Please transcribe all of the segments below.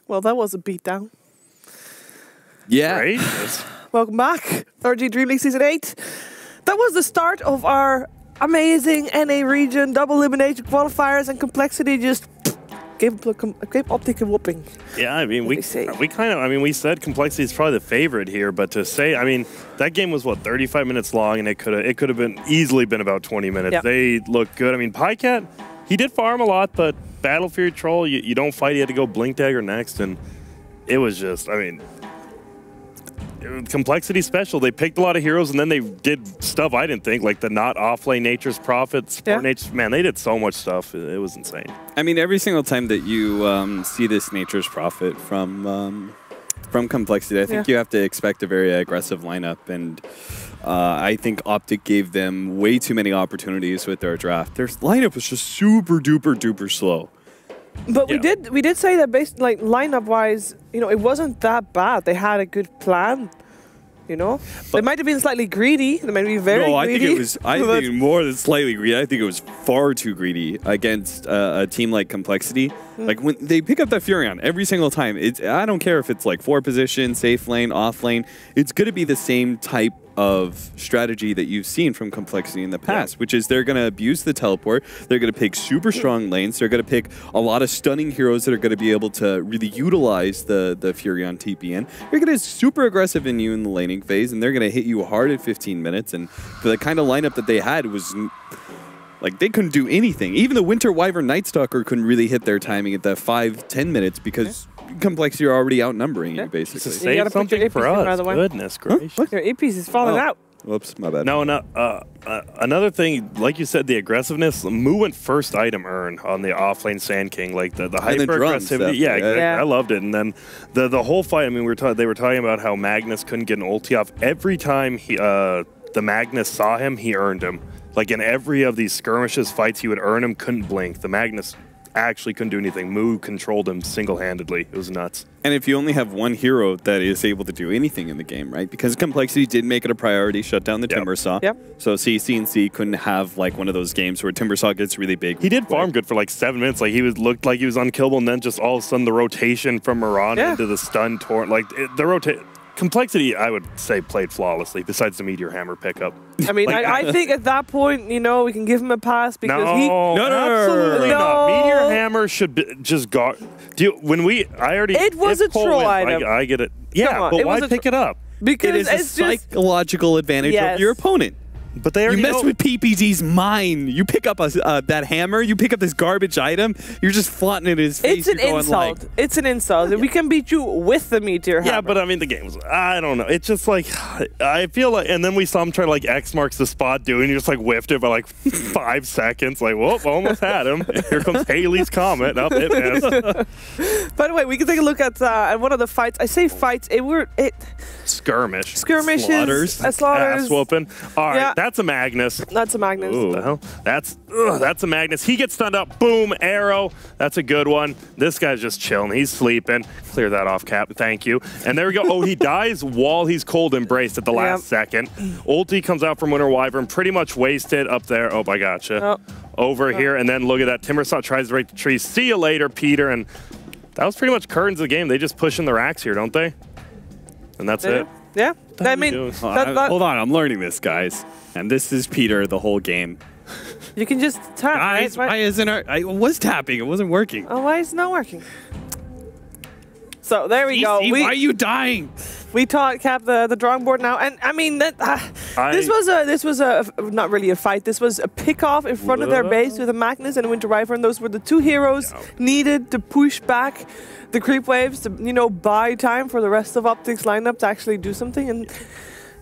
Well, that was a beatdown. Yeah. Right? Welcome back, ROG DreamLeague Season 8. That was the start of our amazing NA region double elimination qualifiers, and Complexity just gave Optic a whooping. Yeah, I mean, we said Complexity is probably the favorite here, but to say, I mean, that game was what, 35 minutes long, and it could have been easily been about 20 minutes. Yeah. They looked good. I mean, Pycat, he did farm a lot, but Battle Fury Troll, you don't fight. He had to go Blink Dagger next, and it was just, I mean, Complexity special. They picked a lot of heroes, and then they did stuff I didn't think, like the not offlane Nature's Prophet, support Nature's. Man, they did so much stuff. It was insane. I mean, every single time that you see this Nature's Prophet from Complexity, I think you have to expect a very aggressive lineup, and I think Optic gave them way too many opportunities with their draft. Their lineup was just super duper slow. But we did say that based like lineup wise, you know, it wasn't that bad. They had a good plan. You know, they might have been slightly greedy. They might be very greedy. No, I think it was. I think more than slightly greedy. I think it was far too greedy against a team like Complexity. Like when they pick up that Furion every single time, I don't care if it's like 4 position, safe lane, off lane. It's going to be the same type of strategy that you've seen from Complexity in the past, which is they're going to abuse the teleport. They're going to pick super strong lanes. They're going to pick a lot of stunning heroes that are going to be able to really utilize the Furion TPN. They're going to be super aggressive in you in the laning phase, and they're going to hit you hard at 15 minutes. And the kind of lineup that they had was like they couldn't do anything. Even the Winter Wyvern Nightstalker couldn't really hit their timing at that 5-10 minutes because Complexity are already outnumbering you, basically. Save something for us. Goodness gracious. Your AP is falling out. Whoops, my bad. No, another thing, like you said, the aggressiveness. Moo went first item earn on the offlane Sand King, like the hyper aggressivity. Yeah, I loved it. And then the whole fight. I mean, they were talking about how Magnus couldn't get an ulti off. Every time the Magnus saw him, he earned him. Like in every of these skirmishes fights, he would earn him, couldn't blink. The Magnus actually couldn't do anything. Moo controlled him single-handedly. It was nuts. And if you only have one hero that is able to do anything in the game, right? Because Complexity did make it a priority, shut down the Timbersaw. So CC&C couldn't have like one of those games where Timbersaw gets really big. He did farm good for like 7 minutes. Like looked like he was unkillable, and then just all of a sudden the rotation from Mirana into the stun torrent. Like Complexity, I would say, played flawlessly, besides the Meteor Hammer pickup. I mean, like, I think at that point, you know, we can give him a pass because no, absolutely not. Meteor Hammer should be just go. It was a troll item. I get it. Yeah, but why pick it up? Because it is a psychological advantage of your opponent. But they already mess with PPG's mind. You pick up that hammer, you pick up this garbage item, you're just flaunting it in his face. It's an insult. It's an insult. We can beat you with the Meteor Hammer. Yeah, but I mean, the game was, I don't know. It's just like, I feel like, and then we saw him try to like X marks the spot do, and you just like whiffed it by like 5 seconds. Like, whoop, almost had him. Here comes Haley's Comet. Up it missed. By the way, we can take a look at one of the fights. I say fights, Skirmishes. Slaughters. Ass whooping. All right, that's a Magnus. That's a Magnus. Ooh, the hell? That's a Magnus. He gets stunned up. Boom, arrow. That's a good one. This guy's just chilling. He's sleeping. Clear that off, Cap. Thank you. And there we go. Oh, he dies while he's cold embraced at the last second. Ulti comes out from Winter Wyvern. Pretty much wasted up there. Oh, I gotcha. Over here. And then look at that. Timbersaw tries to break the tree. See you later, Peter. And that was pretty much curtains of the game. They just push in the racks here, don't they? And that's it. Yeah. I mean, hold on. I'm learning this, guys. And this is Peter the whole game. You can just tap. Guys, why isn't I was tapping. It wasn't working. Oh, why is it not working? So there we go. Why are you dying? We taught Cap the drawing board now, and I mean that this was not really a fight. This was a pick off in front of their base with a Magnus and a Winter Wyvern. Those were the 2 heroes needed to push back the creep waves to buy time for the rest of Optic's lineup to actually do something. And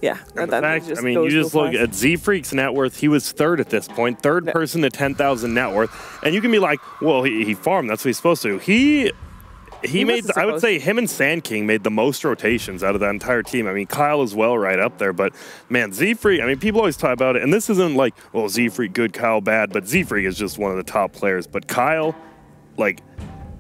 yeah, and I mean, you just look at Z-Freak's net worth. He was 3rd at this point, 3rd person to 10,000 net worth, and you can be like, well, he farmed. That's what he's supposed to. He made, I would say, him and Sand King made the most rotations out of that entire team. I mean, Kyle as well right up there, but man, Z-Freak, I mean, people always talk about it, and this isn't like, well, Z-Freak good, Kyle bad, but Z-Freak is just one of the top players. But Kyle, like,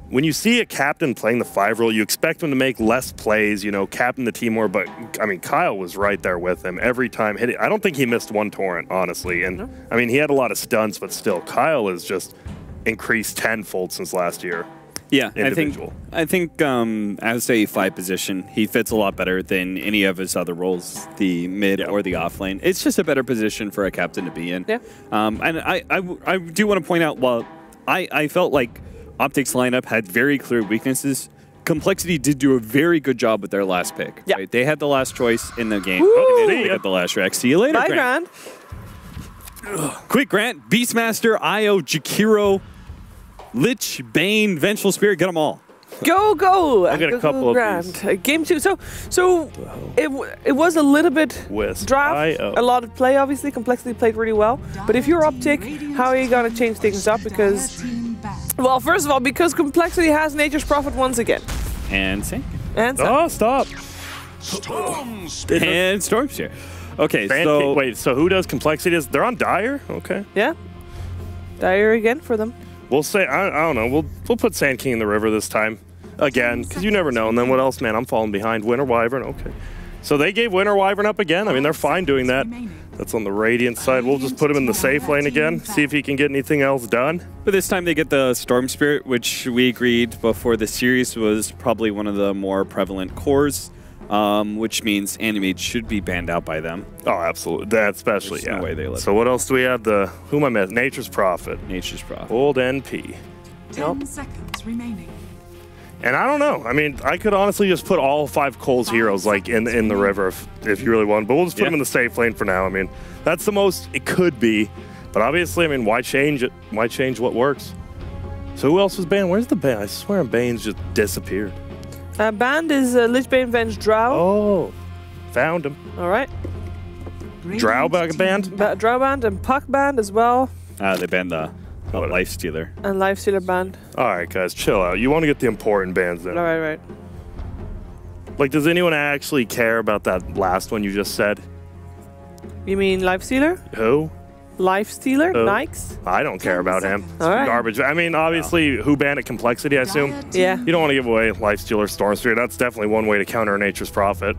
when you see a captain playing the 5 role, you expect him to make less plays, captain the team more, but I mean, Kyle was right there with him every time hitting. I don't think he missed 1 torrent, honestly, and I mean, he had a lot of stuns, but still, Kyle has just increased tenfold since last year. Yeah, individual. I think as a 5 position, he fits a lot better than any of his other roles, the mid or the off lane. It's just a better position for a captain to be in. Yeah. And I do want to point out, while I felt like Optic's lineup had very clear weaknesses, Complexity did do a very good job with their last pick. Yeah. Right? They had the last choice in the game. They got the last rack. See you later, Bye, Grant. Grant. Quick, Grant, Beastmaster, Io, Jakiro, Lich, Bane, Vengeful Spirit, get them all. Go, go! I'll get a couple of these. Game 2. So it was a little bit draft. A lot of play, obviously. Complexity played really well. But if you're Optic, how are you going to change things up? Because, well, first of all, because Complexity has Nature's Prophet once again. And Sink. And oh, stop. And Stormspear. Okay, so... Wait, so who does Complexity? They're on Dire? Okay. Yeah. Dire again for them. We'll say, I don't know, we'll put Sand King in the river this time. Again, because you never know. And then what else, man? I'm falling behind. Winter Wyvern, okay. So they gave Winter Wyvern up again. I mean, they're fine doing that. That's on the Radiant side. We'll just put him in the safe lane again, see if he can get anything else done. But this time they get the Storm Spirit, which we agreed before the series was probably one of the more prevalent cores, which means Animate should be banned out by them. Oh, absolutely. That especially, There's no way they let So what else do we have? Who am I missing? Nature's Prophet. Nature's Prophet. Old NP. 10 seconds remaining. And I don't know. I mean, I could honestly just put all 5 Cole's heroes like in the river if you really want. But we'll just put them in the safe lane for now. I mean, that's the most it could be. But obviously, I mean, why change it? Why change what works? So who else was banned? Where's the ban? I swear Bane's just disappeared. Banned is Lich Bane Venge Drow. Oh, found him. All right. Drow banned? Drow banned and Puck banned as well. They banned the Lifestealer. And Lifestealer banned. All right, guys, chill out. You want to get the important bans then. All right. Like, does anyone actually care about that last one you just said? You mean Lifestealer? Who? Lifestealer? Nikes? I don't care about him. All right. Garbage. I mean, obviously, who banned at Complexity, I assume? Yeah. You don't want to give away Lifestealer, Stormsphere. That's definitely one way to counter Nature's Prophet.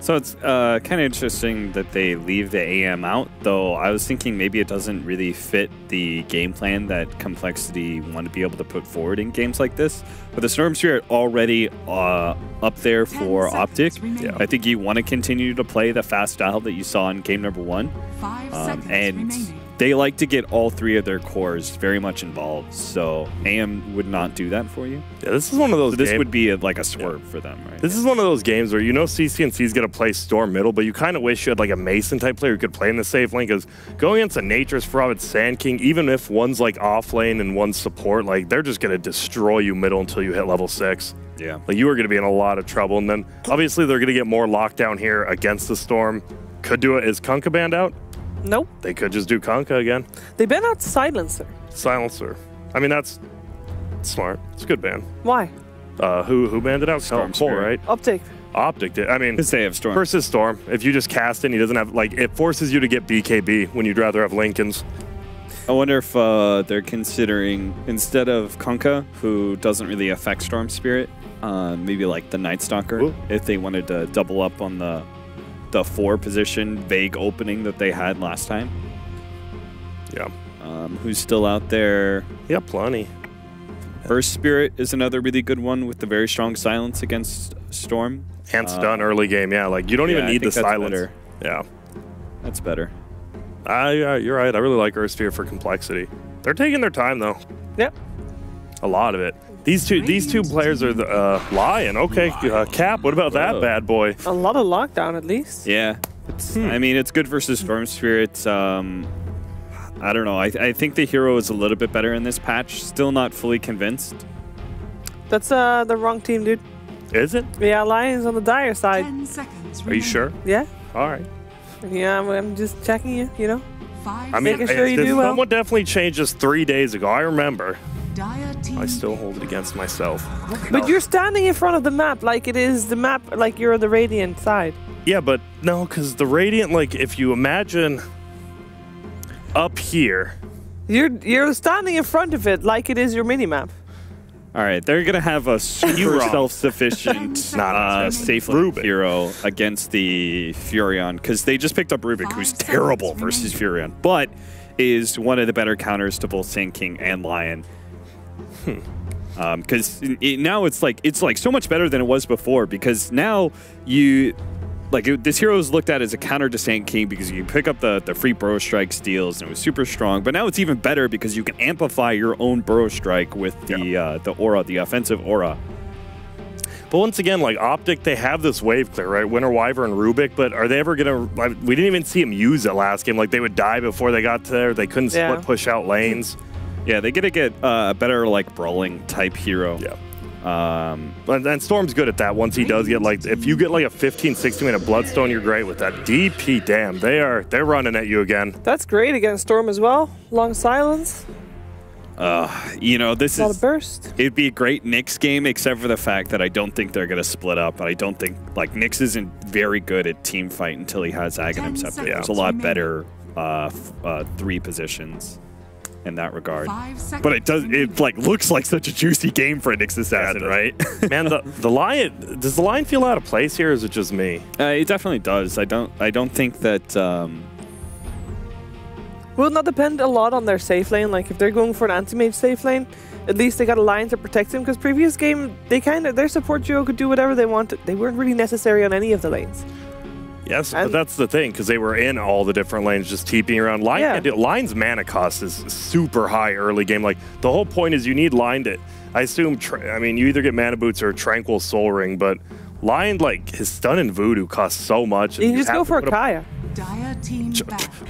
So it's kind of interesting that they leave the AM out, though I was thinking maybe it doesn't really fit the game plan that Complexity want to be able to put forward in games like this. But the Storm Spirit already up there for Optic. Yeah. I think you want to continue to play the fast style that you saw in game number 1. 5 seconds remaining. They like to get all 3 of their cores very much involved, so AM would not do that for you. Yeah, this is one of those This would be like a swerve for them, right? This is one of those games where you know CCNC's going to play Storm middle, but you kind of wish you had like a Mason-type player who could play in the safe lane, because going against a Nature's Prophet Sand King, even if one's like off lane and one's support, like they're just going to destroy you middle until you hit level 6. Yeah. Like you are going to be in a lot of trouble, and then obviously they're going to get more lockdown here against the Storm. Could do it. Is Kunkka banned out? Nope. They could just do Kunkka again. They banned out Silencer. Silencer. I mean, that's smart. It's a good ban. Why? Who banned it out? Storm Cole, Spirit. right? Optic. Optic did. I mean, Because they have Storm. versus Storm. If you just cast it, he doesn't have, like, it forces you to get BKB when you'd rather have Lincolns. I wonder if they're considering, instead of Kunkka, who doesn't really affect Storm Spirit, maybe like the Night Stalker, Ooh. if they wanted to double up on the 4 position vague opening that they had last time. Yeah. Who's still out there? Yeah, plenty. Burst Spirit is another really good one with the very strong silence against Storm. And stun early game, yeah. Like, you don't even I need the think that's silence. better. Yeah. That's better. You're right. I really like Earth Sphere for Complexity. They're taking their time, though. Yep. A lot of it. These two players are the Lion. Okay, Cap, what about that bad boy? A lot of lockdown, at least. Yeah. I mean, it's good versus Storm Spirit. I don't know. I think the hero is a little bit better in this patch. Still not fully convinced. That's the wrong team, dude. Is it? Yeah, Lion's on the Dire side. 10 seconds Are you sure? Yeah. All right. Yeah, I'm just checking you, you know? 5 I mean, Making sure you do well. someone definitely changed this 3 days ago. I remember. Dire team. I still hold it against myself. But you're standing in front of the map like it is the map, like you're on the Radiant side. Yeah, but no, because the Radiant, like, if you imagine up here. You're standing in front of it like it is your mini-map. All right, they're going to have a super self-sufficient safe hero against the Furion, because they just picked up Rubik, who's terrible versus Furion, but is one of the better counters to both Sand King and Lion. because now it's like so much better than it was before, because now you this hero is looked at as a counter to Sand King because you pick up the free Burrow Strike steals and it was super strong, but now it's even better because you can amplify your own Burrow Strike with the aura, the offensive aura. But once again, like Optic, they have this wave clear, right? Winter Wyvern, Rubik, but are they ever gonna? We didn't even see them use it last game. Like they would die before they got there. They couldn't split push out lanes. Yeah, they gotta get a better like brawling type hero. Yeah. And Storm's good at that once he does get like, if you get like a 15-16 minute Bloodstone, you're great with that. DP, damn, they're running at you again. That's great against Storm as well. Long silence. You know, this is a burst. It'd be a great Nyx game, except for the fact that I don't think they're gonna split up. And I don't think like Nyx isn't very good at team fight until he has Aghanim Scepter. There's a lot better 3 positions in that regard. But it like looks like such a juicy game for a Nyx Assassin, right? Man, the Lion, does the Lion feel out of place here, or is it just me? It definitely does. I don't think that will not depend a lot on their safe lane. Like if they're going for an anti-mage safe lane, at least they got a Lion to protect him, because previous game their support duo could do whatever they wanted. They weren't really necessary on any of the lanes. Yes, but that's the thing, because they were in all the different lanes just TPing around. Lion's mana cost is super high early game. Like, the whole point is you need Lion to, I assume, I mean, you either get Mana Boots or Tranquil Soul Ring, but Lion, like, his stun and Voodoo cost so much. You can just go for a Kaya.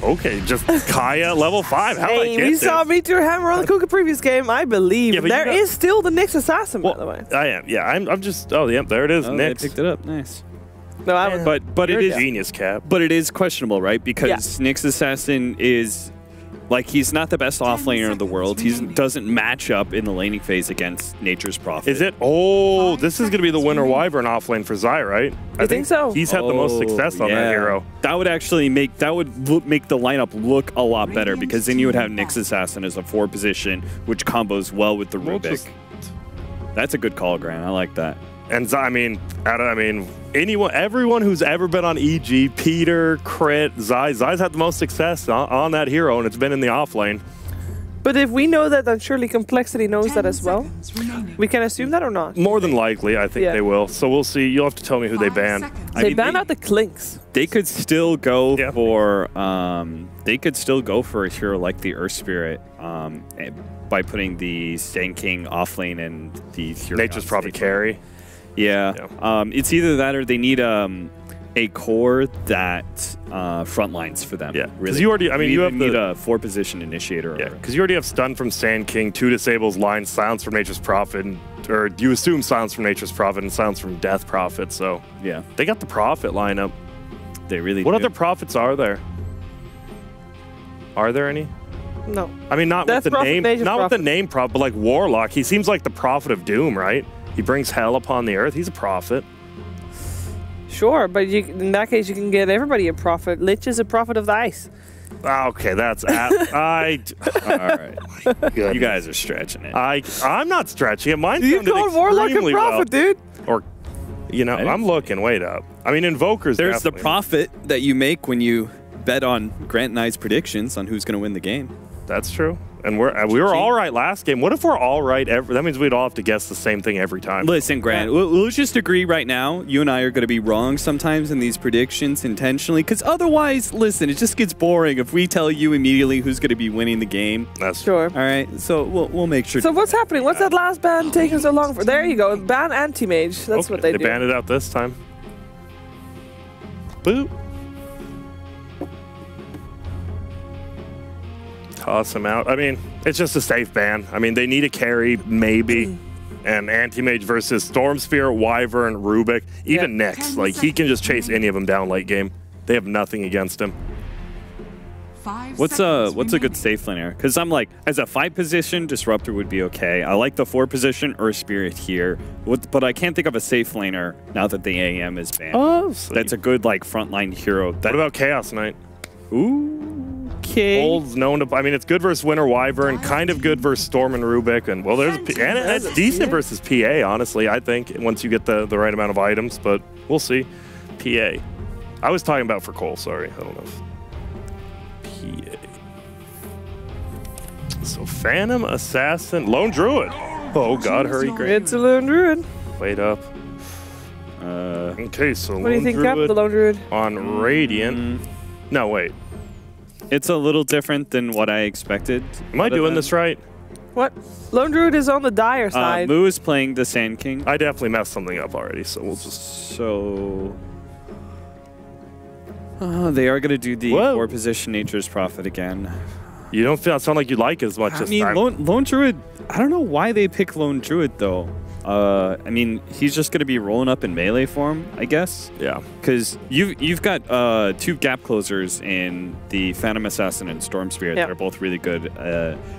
Okay, just Kaya level 5. How hey, we saw Meteor Hammer on the Kuka previous game, I believe. Yeah, there is still the Nyx Assassin, by the way. I am, yeah. I'm just, oh, yeah, there it is, Nyx. They picked it up, nice. No, but it is genius cap. But it is questionable, right? Because Nyx Assassin is like, he's not the best offlaner in the world. He doesn't match up in the laning phase against Nature's Prophet. Is it? Oh, this is going to be the Winter Wyvern offlane for Zai, right? I think so. He's had the most success on that hero. That would actually make the lineup look a lot better, because then you would have Nyx Assassin as a 4 position, which combos well with the Rubik. That's a good call, Grant. I like that. And Zai, everyone who's ever been on EG, Peter, Crit, Zai's had the most success on that hero, and it's been in the off lane. But if we know that, then surely Complexity knows that as well. We can assume that or not? More than likely, I think they will. So we'll see. You'll have to tell me who they ban. They ban out the Clinks. They could still go for they could still go for a hero like the Earth Spirit by putting the Sand King off lane and the Nature's Prophet carry. Yeah. It's either that or they need a core that frontlines for them. Yeah, because you already, you need a 4-position initiator. Yeah, because you already have stun from Sand King, 2 disables, Line, silence from Nature's Prophet, or you assume silence from Nature's Prophet and silence from Death Prophet. So yeah, they got the Prophet lineup. They really. What other prophets are there? Are there any? No. I mean, not with the name, with the name Prophet, but like Warlock. He seems like the Prophet of Doom, right? He brings hell upon the earth. He's a prophet. Sure, but in that case, you can get everybody a prophet. Lich is a prophet of the ice. Okay, that's... all right. You guys are stretching it. I'm not stretching it. Mine you called Warlock a prophet, dude. Or, I'm looking. Wait up. I mean, Invokers There's the profit that you make when you bet on Grant and I's predictions on who's going to win the game. That's true. And we were all right last game. What if we're all right? That means we'd all have to guess the same thing every time. Listen, Grant, we'll just agree right now. You and I are going to be wrong sometimes in these predictions intentionally, because otherwise, listen, it just gets boring if we tell you immediately who's going to be winning the game. That's sure. All right, so we'll make sure. So what's happening? What's that last ban taking so long for? There you go. Ban anti-mage. That's what they do. They banned it out this time. Boop. Toss him out. I mean, it's just a safe ban. I mean, they need a carry, maybe. And Anti-Mage versus Stormsphere, Wyvern, Rubik, even Nyx. Like, he can just chase any of them down late game. They have nothing against him. What's a good safe laner? Because I'm like, as a 5-position, Disruptor would be okay. I like the 4-position Earth Spirit here. But I can't think of a safe laner now that the AM is banned. Oh, that's a good, like, frontline hero. What about Chaos Knight? Ooh. Old's known to. I mean, it's good versus Winter Wyvern, kind of good versus Storm and Rubik, and well, and it's decent versus PA. Honestly, I think once you get the right amount of items, but we'll see. PA. I was talking about for Cole. Sorry, I don't know. PA. So Phantom Assassin, Lone Druid. Oh god, hurry, great. It's a lone druid. Wait up. Okay, so what do you think, Cap? The lone druid on Radiant. No, wait. It's a little different than what I expected. Am I doing this right? What? Lone druid is on the dire side. Moo is playing the Sand King. I definitely messed something up already, so we'll just... So... they are going to do the 4-position Nature's Prophet again. You don't sound like you like it as much I mean, Lone Druid, I don't know why they pick Lone Druid, though. I mean, he's just going to be rolling up in melee form, I guess. Yeah. Because you've got 2 gap closers in the Phantom Assassin and Storm Spirit that are both really good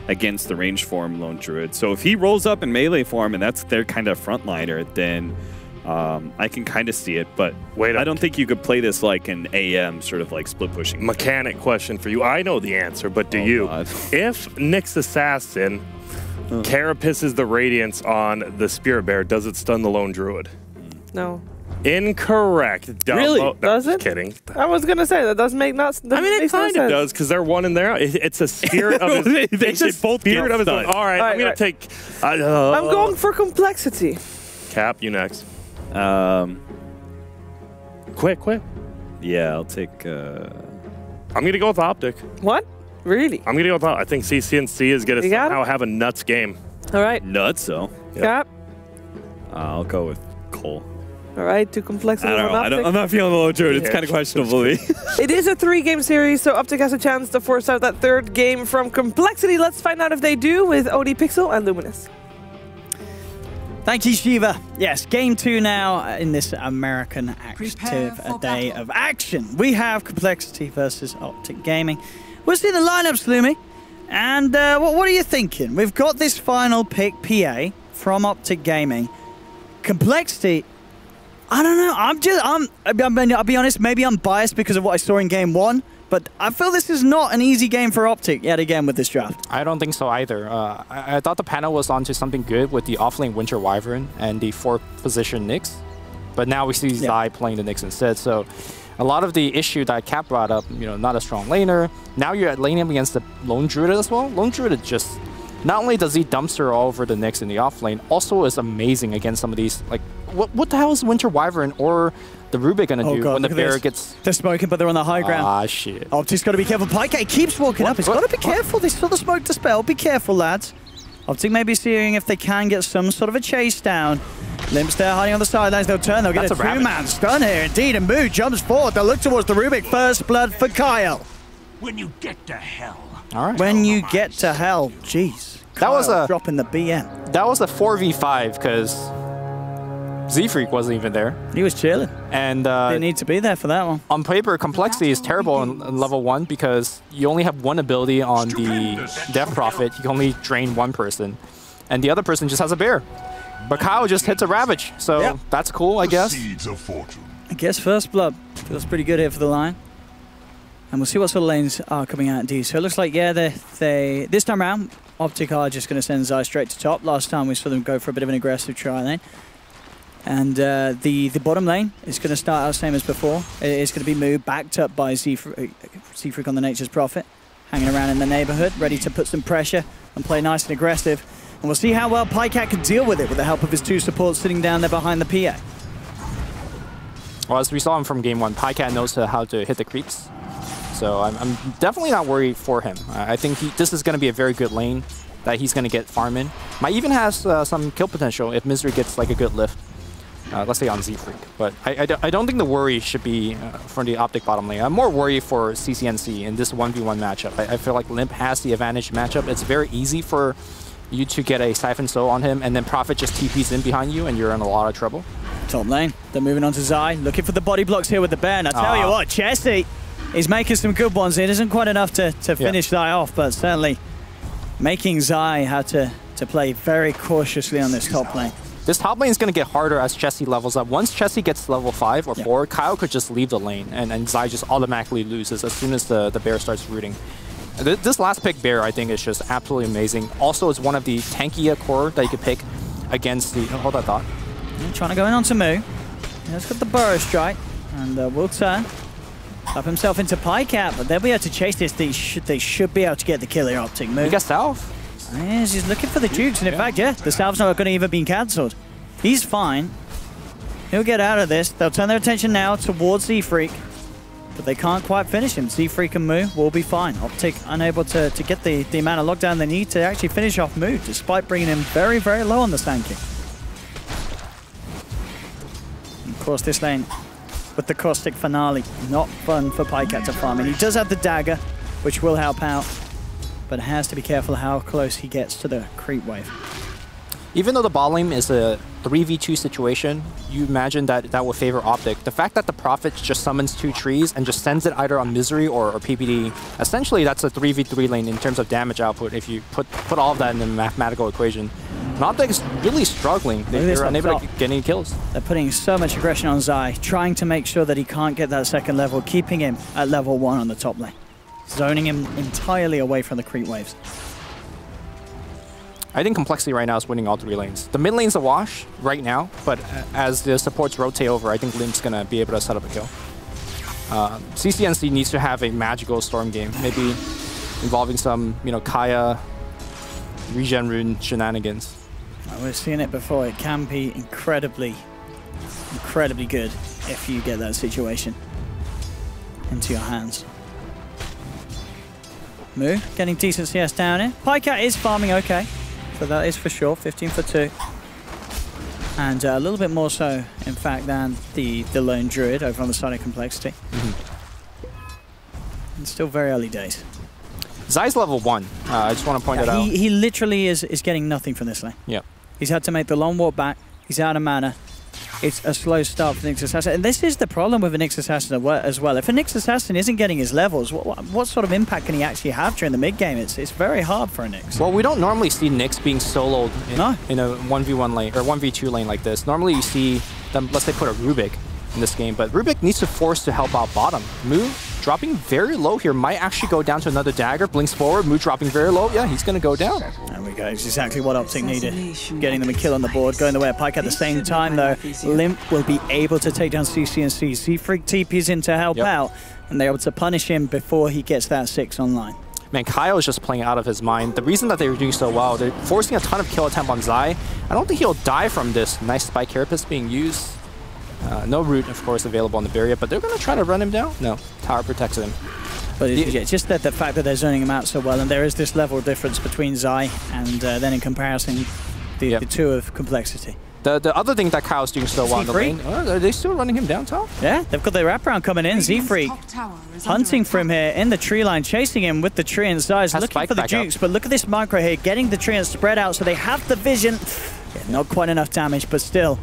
against the range form Lone Druid. So if he rolls up in melee form and that's their kind of frontliner, then I can kind of see it. But I don't think you could play this like an AM sort of like split pushing. Mechanic question for you. I know the answer, but do you? God. If Nyx Assassin carapaces the Radiance on the Spirit Bear, does it stun the Lone Druid? No. Incorrect. Really? No, does it? Kidding. I was gonna say that does make not. I mean, it kind of does because they're one in there. It's a spirit of his. they both spirit of his own. All right, I'm gonna take. I'm going for complexity. Cap, you next. Quick. Yeah, I'll take. I'm gonna go with Optic. What? Really? I'm gonna go with. I think CCNC is gonna somehow have a nuts game. All right. Nuts, though. Yep. Cap. I'll go with Cole. All right, too complex. I don't know. I'm not feeling the Lone Druid. It's kind of questionable. It is a 3-game series, so Optic has a chance to force out that 3rd game from complexity. Let's find out if they do with OD Pixel and Luminous. Thank you, Shiva. Yes, game 2 now in this American active day of action. We have Complexity versus Optic Gaming. We'll see the lineups, Lumi. And what are you thinking? We've got this final pick, PA, from Optic Gaming. Complexity, I don't know. I'll be honest, maybe I'm biased because of what I saw in game 1. But I feel this is not an easy game for Optic yet again with this draft. I don't think so either. I thought the panel was onto something good with the offlane Winter Wyvern and the 4th-position Nyx. But now we see Zai playing the Nyx instead. So a lot of the issue that Cap brought up, not a strong laner. Now you're laning him against the Lone Druid as well. Lone Druid is just... Not only does he dumpster all over the Nyx in the offlane, also is amazing against some of these... Like, what the hell is Winter Wyvern or... the Rubik gonna do when the bear gets... They're smoking, but they're on the high ground. Ah, shit. Optic's got to be careful. Pyke keeps walking up. He's got to be careful. They still the smoke to spell. Be careful, lads. Optic may be seeing if they can get some sort of a chase down. Limp's there hiding on the sidelines. They'll turn. They'll get a 2-man stun here. Indeed, and Moo jumps forward. They'll look towards the Rubik. First blood for Kyle. When you get to hell. All right. When you get to hell. Jeez. That was a... dropping the BM. That was a 4v5 because... Z-Freak wasn't even there. He was chilling. And didn't need to be there for that one. On paper, complexity is terrible in level 1 because you only have one ability on the Death Prophet. You can only drain one person. And the other person just has a bear. But Kyle just hits a Ravage. So that's cool, I guess. I guess First Blood feels pretty good here for the line. And we'll see what sort of lanes are coming out in D. So it looks like, they this time around, Optic are just going to send Zai straight to top. Last time we saw them go for a bit of an aggressive try lane. And the bottom lane is going to start out same as before. It's going to be moved, backed up by Z-Freak on the Nature's Prophet, hanging around in the neighborhood, ready to put some pressure and play nice and aggressive. And we'll see how well Pycat can deal with it with the help of his 2 supports sitting down there behind the PA. Well, as we saw him from game 1, Pycat knows how to hit the creeps. So I'm definitely not worried for him. I think this is going to be a very good lane that he's going to get farm in. Might even has some kill potential if Misery gets like a good lift. Let's say on Z-Freak. But I don't think the worry should be from the Optic bottom lane. I'm more worried for CCNC in this 1v1 matchup. I feel like Limp has the advantage matchup. It's very easy for you to get a Siphon Soul on him, and then Prophet just TPs in behind you, and you're in a lot of trouble. Top lane. They're moving on to Zai. Looking for the body blocks here with the bear. And I tell you what, Chesty is making some good ones. It isn't quite enough to finish Zai off, but certainly making Zai have to play very cautiously on this top lane. This top lane is going to get harder as Chessie levels up. Once Chessie gets level 5 or 4, Kyle could just leave the lane, and Zai just automatically loses as soon as the bear starts rooting. This last pick bear, I think, is just absolutely amazing. Also, it's one of the tankier core that you could pick against the... hold that thought. Trying to go in onto Moo. He's got the Burrow Strike, and will turn. Up himself into Pycat, but they'll be able to chase this. They should be able to get the kill here, Optic. Moo. You got South. Yes, he's looking for the Dukes, and in fact, yeah, the salve's not going to even be cancelled. He's fine. He'll get out of this. They'll turn their attention now towards Z-Freak, but they can't quite finish him. Z-Freak and Moo will be fine. Optic unable to get the amount of lockdown they need to actually finish off Moo, despite bringing him very, very low on the Sand King. And of course, this lane with the caustic finale, not fun for Pycat to farm. And he does have the dagger, which will help out, but has to be careful how close he gets to the creep wave. Even though the bot lane is a 3v2 situation, you imagine that that will favor Optic. The fact that the Prophet just summons 2 trees and just sends it either on Misery or PPD, essentially that's a 3v3 lane in terms of damage output if you put all of that in the mathematical equation. And Optic is really struggling. They're unable to get any kills. They're putting so much aggression on Zai, trying to make sure that he can't get that second level, keeping him at level 1 on the top lane. Zoning him entirely away from the creep waves. I think Complexity right now is winning all 3 lanes. The mid lane's a wash right now, but as the supports rotate over, I think Limp's going to be able to set up a kill. CCNC needs to have a magical Storm game, maybe involving some, Kaya, regen rune shenanigans. We've seen it before. It can be incredibly good if you get that situation into your hands. Moo getting decent CS down here. Pycat is farming okay. So that is for sure, 15 for 2. And a little bit more so, in fact, than the lone druid over on the side of Complexity. It's still very early days. Zai's level 1. I just want to point that out. He literally is getting nothing from this lane. Yep. He's had to make the long walk back. He's out of mana. It's a slow start for the Nyx Assassin. And this is the problem with a Nyx Assassin as well. If a Nyx Assassin isn't getting his levels, what sort of impact can he actually have during the mid-game? It's very hard for a Nyx. Well, we don't normally see Nyx being soloed in a 1v1 lane, or 1v2 lane like this. Normally you see them, let's say, put a Rubik in this game, but Rubik needs to force to help out bottom. Moo dropping very low here, might actually go down to another dagger, blinks forward, Moo dropping very low, yeah, he's going to go down. There we go, it's exactly what Optic needed. Getting them a kill on the board, going the way of Pyke at the same time though. Limp will be able to take down CCNC. Z-Freak TPs in to help out, and they're able to punish him before he gets that 6 online. Man, Kyle is just playing out of his mind. The reason that they were doing so well, they're forcing a ton of kill attempt on Zai. I don't think he'll die from this. Nice spike carapace being used. No root, of course, available on the barrier, but they're going to try to run him down. No, tower protects him. But it's just that the fact that they're zoning him out so well, and there is this level difference between Zai and then in comparison, the two of Complexity. The other thing that Kyle's doing so well in the lane, are they still running him down top? Yeah, they've got their wraparound coming in. Z-Freak hunting for him here in the tree line, chasing him with the tree and Zai's looking for the Dukes, but look at this micro here, getting the tree and spread out so they have the vision. Yeah, not quite enough damage, but still.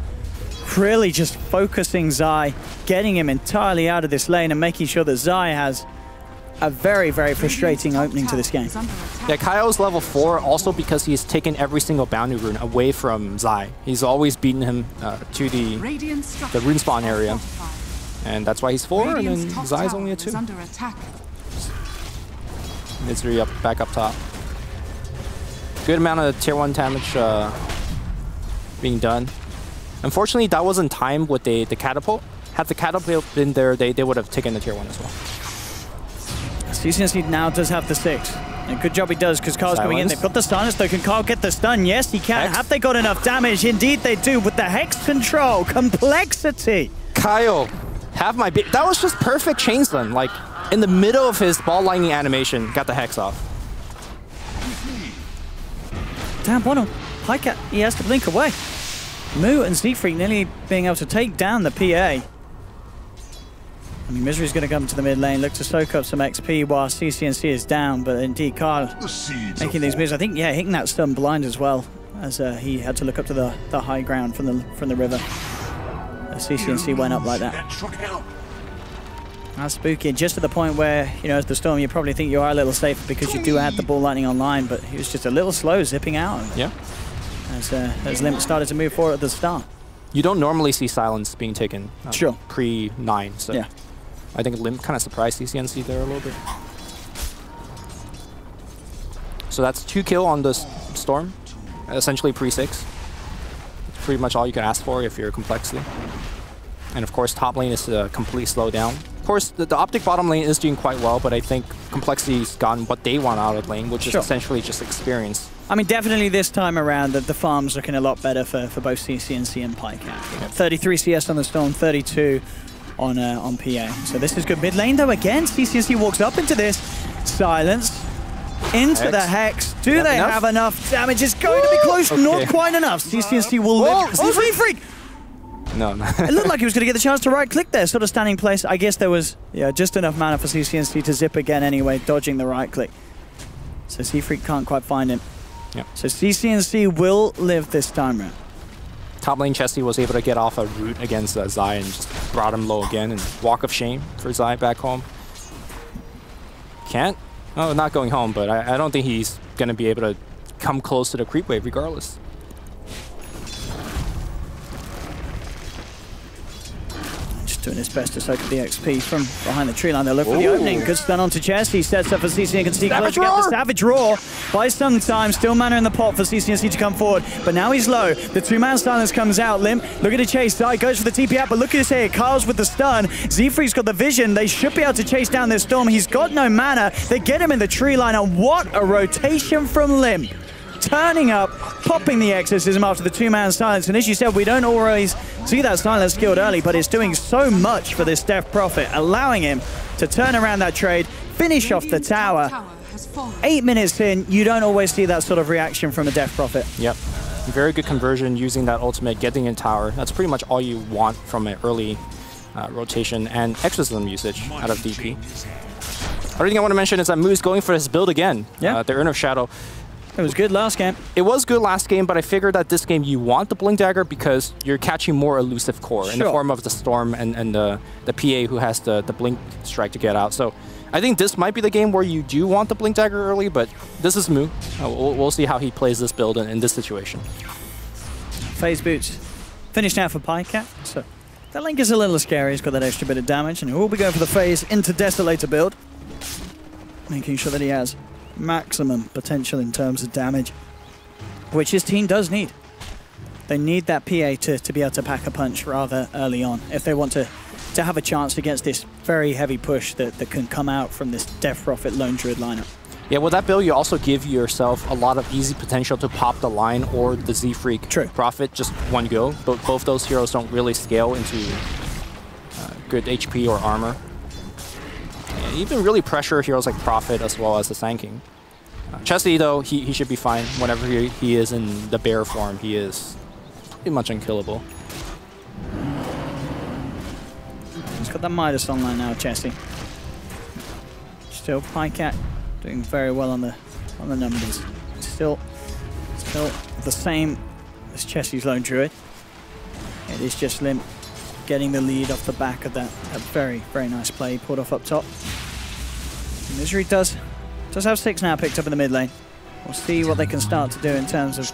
Really just focusing Zai, getting him entirely out of this lane and making sure that Zai has a very, very frustrating opening to this game. Yeah, Kyle's level 4 also because he's taken every single bounty rune away from Zai. He's always beaten him to the rune spawn area. And that's why he's 4, and then Zai's only a 2. Misery back up top. Good amount of tier 1 damage being done. Unfortunately, that wasn't timed with the catapult. Had the catapult been there, they would have taken the tier 1 as well. CCNC now does have the 6. And good job he does, because Carl's coming in. They've got the stunners, though. Can Carl get the stun? Yes, he can. Hex. Have they got enough damage? Indeed they do, with the Hex control. Complexity. Kyle, have my... That was just perfect chain stun. Like, in the middle of his ball lightning animation, got the Hex off. Damn, what a... Pycat, he has to blink away. Moo and Z-Freak nearly being able to take down the PA. I mean, Misery's going to come to the mid lane, look to soak up some XP while CCNC is down, but indeed Kyle making these moves. I think, yeah, hitting that stun blind as well, as he had to look up to the high ground from the river. CCNC went up like that. That's spooky, just to the point where, you know, as the Storm, you probably think you are a little safer because you do have the ball lightning online, but he was just a little slow zipping out. Yeah. As Limp started to move forward at the start. You don't normally see silence being taken pre-9, so yeah. I think Limp kind of surprised CCNC there a little bit. So that's 2 kill on the Storm, essentially pre-6. It's pretty much all you can ask for if you're Complexity. And of course, top lane is completely slowed down. Of course, the Optic bottom lane is doing quite well, but I think Complexity's gotten what they want out of lane, which is essentially just experience. I mean, definitely this time around, the farm's looking a lot better for both CCNC and PyCat. 33 CS on the Storm, 32 on PA. So this is good. Mid lane, though, again, CCNC walks up into this. Silence. Into the Hex. Do they have enough damage? It's going to be close. Not quite enough. CCNC will live. Oh, freak! No. It looked like he was going to get the chance to right-click there, sort of standing place. I guess there was just enough mana for CCNC to zip again anyway, dodging the right-click. So C-Freak can't quite find him. Yep. So CCNC will live this time round. Top lane Chesty was able to get off a root against Zai and just brought him low again, and walk of shame for Zai back home. Can't? Oh, not going home, but I don't think he's going to be able to come close to the creep wave regardless. Doing his best to soak up the XP from behind the tree line. They'll look for the opening. Good stun onto Chess. He sets up for CCNC. Can see close to get the Savage Roar. By some time, still mana in the pot for CCNC to come forward. But now he's low. The two-man silence comes out. Limp, looking to chase. Zai goes for the TP out, but look at this here. Kyle's with the stun. Z-Freak's got the vision. They should be able to chase down this Storm. He's got no mana. They get him in the tree line, and what a rotation from Limp. Turning up, popping the exorcism after the two-man silence. And as you said, we don't always see that silence skilled early, but it's doing so much for this Death Prophet, allowing him to turn around that trade, finish off the tower. 8 minutes in, you don't always see that sort of reaction from a Death Prophet. Yep. Very good conversion using that ultimate, getting in tower. That's pretty much all you want from an early rotation and exorcism usage out of DP. Other thing I want to mention is that Moo's going for his build again. Yeah. The Urn of Shadow. It was good last game. It was good last game, but I figured that this game you want the Blink Dagger because you're catching more elusive core in the form of the Storm and the PA who has the Blink Strike to get out. So I think this might be the game where you do want the Blink Dagger early, but this is Moo. We'll see how he plays this build in this situation. Phase Boots finished now for PyCat, so that Link is a little scary. He's got that extra bit of damage, and he'll be going for the Phase into Desolator build, making sure that he has maximum potential in terms of damage, which his team does need. They need that PA to be able to pack a punch rather early on if they want to have a chance against this very heavy push that can come out from this Death Prophet Lone Druid lineup. Yeah, with that build, you also give yourself a lot of easy potential to pop the line or the Z-Freak Prophet just one go. But both those heroes don't really scale into good HP or armor. And even really pressure heroes like Prophet as well as the Sand King. Chesty, though, he should be fine. Whenever he is in the bear form, he is pretty much unkillable. He's got that Midas online now, Chesty. Still, PyCat doing very well on the numbers. Still the same as Chesty's Lone Druid. It is just Limp getting the lead off the back of that very, very nice play he pulled off up top. Misery does have 6 now picked up in the mid lane. We'll see what they can start to do in terms of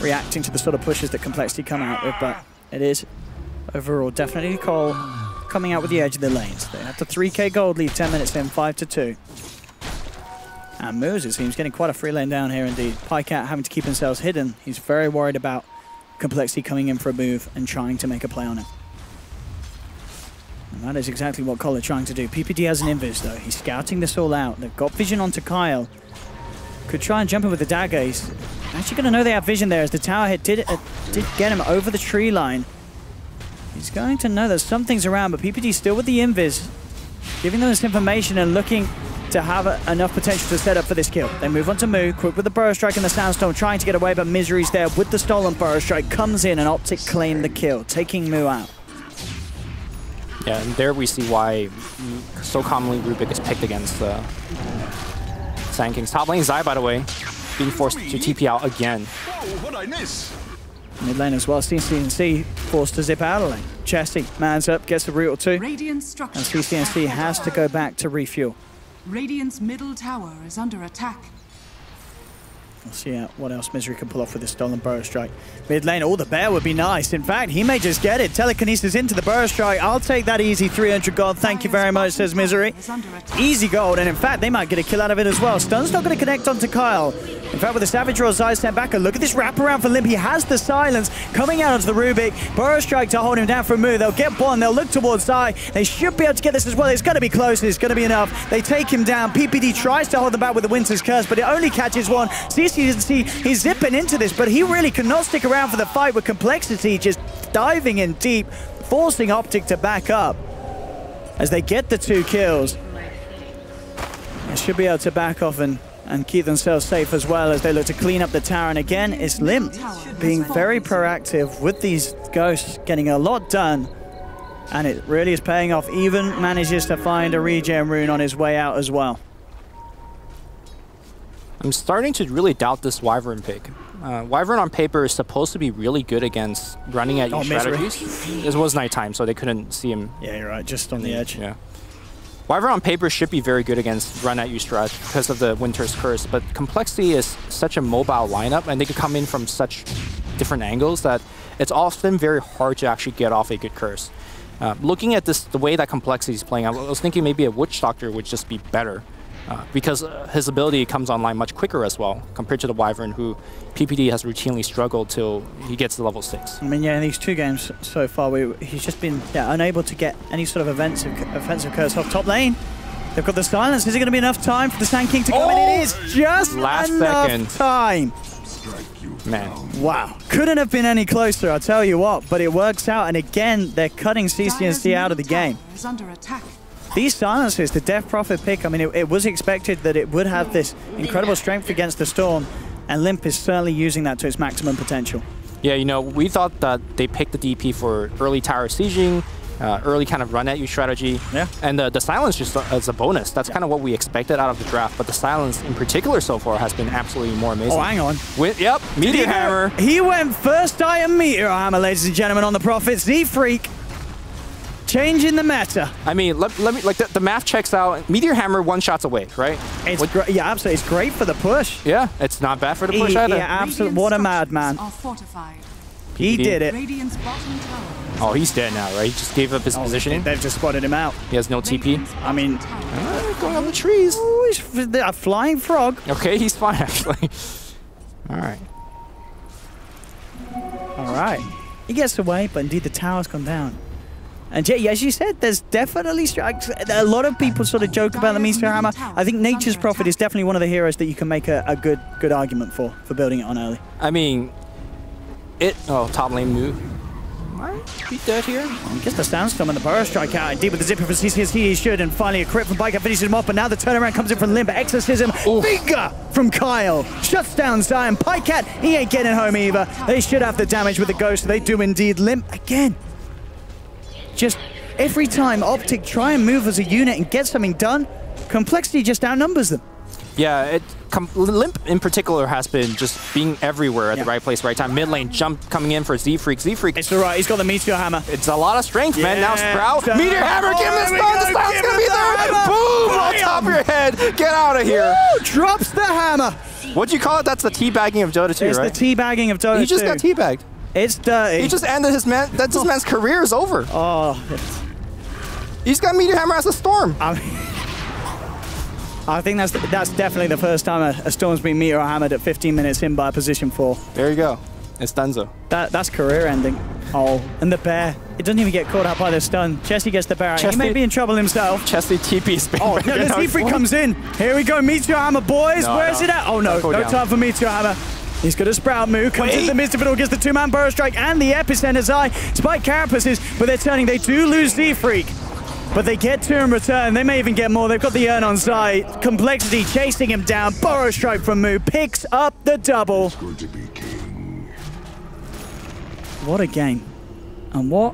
reacting to the sort of pushes that Complexity come out with, but it is overall definitely Cole coming out with the edge of the lanes. They have the 3k gold lead 10 minutes in, 5-2. And Moose, it seems, getting quite a free lane down here indeed. PyCat having to keep themselves hidden. He's very worried about Complexity coming in for a move and trying to make a play on it. And that is exactly what Cole are trying to do. PPD has an invis though. He's scouting this all out. They've got vision onto Kyle. Could try and jump in with the dagger. He's actually going to know they have vision there as the tower hit did get him over the tree line. He's going to know that something's around, but PPD still with the invis, giving them this information and looking to have enough potential to set up for this kill. They move on to Moo, quick with the Burrow Strike and the Sandstorm, trying to get away, but Misery's there with the stolen Burrow Strike, comes in and Optic claim the kill, taking Moo out. Yeah, and there we see why so commonly Rubik is picked against Sand Kings. Top lane Zai, by the way, being forced to TP out again. Whoa, what'd I miss? Mid lane as well, CCNC forced to zip out of lane. Chesty, mans up, gets a root or two, and CCNC has to go back to refuel. Radiant's middle tower is under attack. We'll see what else Misery can pull off with the stolen Burrow Strike. Mid lane, the bear would be nice. In fact, he may just get it. Telekinesis into the Burrow Strike. I'll take that easy 300 gold. Thank you very much, says Misery. Easy gold, and in fact, they might get a kill out of it as well. Stun's not going to connect onto Kyle. In fact, with the Savage Roar, Zai sent back. Look at this wraparound for Limp. He has the silence coming out onto the Rubik. Burrow Strike to hold him down for a move. They'll get one. They'll look towards Zai. They should be able to get this as well. It's going to be close. It's going to be enough. They take him down. PPD tries to hold them back with the Winter's Curse, but it only catches one. CC As you can see, he's zipping into this, but he really cannot stick around for the fight with Complexity just diving in deep, forcing Optic to back up as they get the 2 kills. They should be able to back off and keep themselves safe as well as they look to clean up the tower. And again, it's Limp being very proactive with these ghosts, getting a lot done. And it really is paying off. Even manages to find a regen rune on his way out as well. I'm starting to really doubt this Wyvern pick. Wyvern on paper is supposed to be really good against running at you strategies. It was nighttime, so they couldn't see him. Yeah, you're right, just on the edge. Yeah. Wyvern on paper should be very good against run at you strat because of the Winter's Curse, but Complexity is such a mobile lineup and they could come in from such different angles that it's often very hard to actually get off a good curse. Looking at this, the way that Complexity is playing, I was thinking maybe a Witch Doctor would just be better. Because his ability comes online much quicker as well, compared to the Wyvern, who PPD has routinely struggled till he gets to level 6. I mean, yeah, in these 2 games so far, he's just been unable to get any sort of offensive curse off top lane. They've got the silence. Is it going to be enough time for the Sand King to come in? It is just enough time. Man. Wow. Couldn't have been any closer, I'll tell you what, but it works out. And again, they're cutting CCNC out of the game. These silences, the Death Prophet pick, I mean, it was expected that it would have this incredible strength against the Storm, and Limp is certainly using that to its maximum potential. Yeah, you know, we thought that they picked the DP for early tower sieging, early kind of run at you strategy. Yeah. And the silence just as a bonus. That's kind of what we expected out of the draft, but the silence in particular so far has been absolutely more amazing. Oh, hang on. Yep, Meteor Hammer. He went first item Meteor Hammer, ladies and gentlemen, on the Prophet. Z-Freak. Changing the meta. I mean, let me like the math checks out. Meteor Hammer 1 shots away, right? It's great. Yeah, absolutely. It's great for the push. Yeah, it's not bad for the push either. Yeah, absolutely. What a madman. He did it. Oh, he's dead now, right? He just gave up his positioning. They've just spotted him out. He has no TP. I mean, going on the trees. Oh, he's a flying frog. Okay, he's fine actually. All right. All right. He gets away, but indeed the tower's gone down. And yeah, as you said, there's definitely strikes. A lot of people sort of joke about the Meteor Hammer. I think Nature's Prophet is definitely one of the heroes that you can make a good argument for building it on early. I mean, top lane move. Might be dead here. I guess the Sandstorm and the Burrow Strike out. Indeed, with the zipper for CCSC, he should. And finally, a crit from Biker finishes him off. But now the turnaround comes in from Limp. Exorcism. Finger from Kyle. Shuts down Zion. Pycat, he ain't getting home either. They should have the damage with the Ghost. They do indeed. Limp again. Just every time Optic try and move as a unit and get something done, Complexity just outnumbers them. Yeah, Limp in particular has been just being everywhere at the right place, right time. Mid lane jump coming in for Z-Freak. Z-Freak. It's all right. He's got the Meteor Hammer. It's a lot of strength, man. Now Sprout. Meteor Hammer. Give him the stun. The stun's going to be there. Boom. On top of your head. Get out of here. Woo! Drops the hammer. What'd you call it? That's the teabagging of Dota 2, right? It's the teabagging of Dota 2. He just got teabagged. It's dirty. He just ended his man. That's his man's career is over. Oh. He's got Meteor Hammer as a Storm. I think that's definitely the first time a Storm's been Meteor Hammered at 15 minutes in by position 4. There you go. It's Dunzo. That's career ending. Oh, and the bear. It doesn't even get caught out by the stun. Chesty gets the bear out. He may be in trouble himself. Chesty TP's been no, the Z-Freak comes in. Here we go, Meteor Hammer, boys. Where's it at? Oh, no. No time for Meteor Hammer. He's got a Sprout move, comes in the midst of it all, gets the 2-man Burrow Strike and the Epicenter's Eye. Spike carapaces, but they're turning. They do lose Z-Freak, but they get 2 in return. They may even get more. They've got the Urn on site. Complexity chasing him down. Burrow Strike from Moo picks up the double. What a game. And what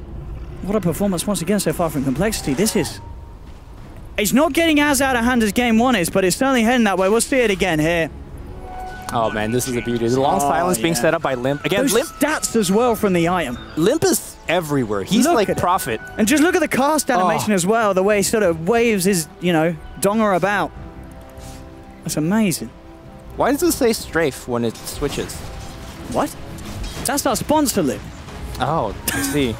a performance once again so far from Complexity. This is... It's not getting as out of hand as game 1 is, but it's certainly heading that way. We'll see it again here. Oh man, this is a beauty. The long silence being set up by Limp. Again, Those Limp stats as well from the item. Limp is everywhere. He's like Prophet. And just look at the cast animation as well, the way he sort of waves his, donger about. That's amazing. Why does it say strafe when it switches? What? That's our sponsor, Limp. Oh, I see.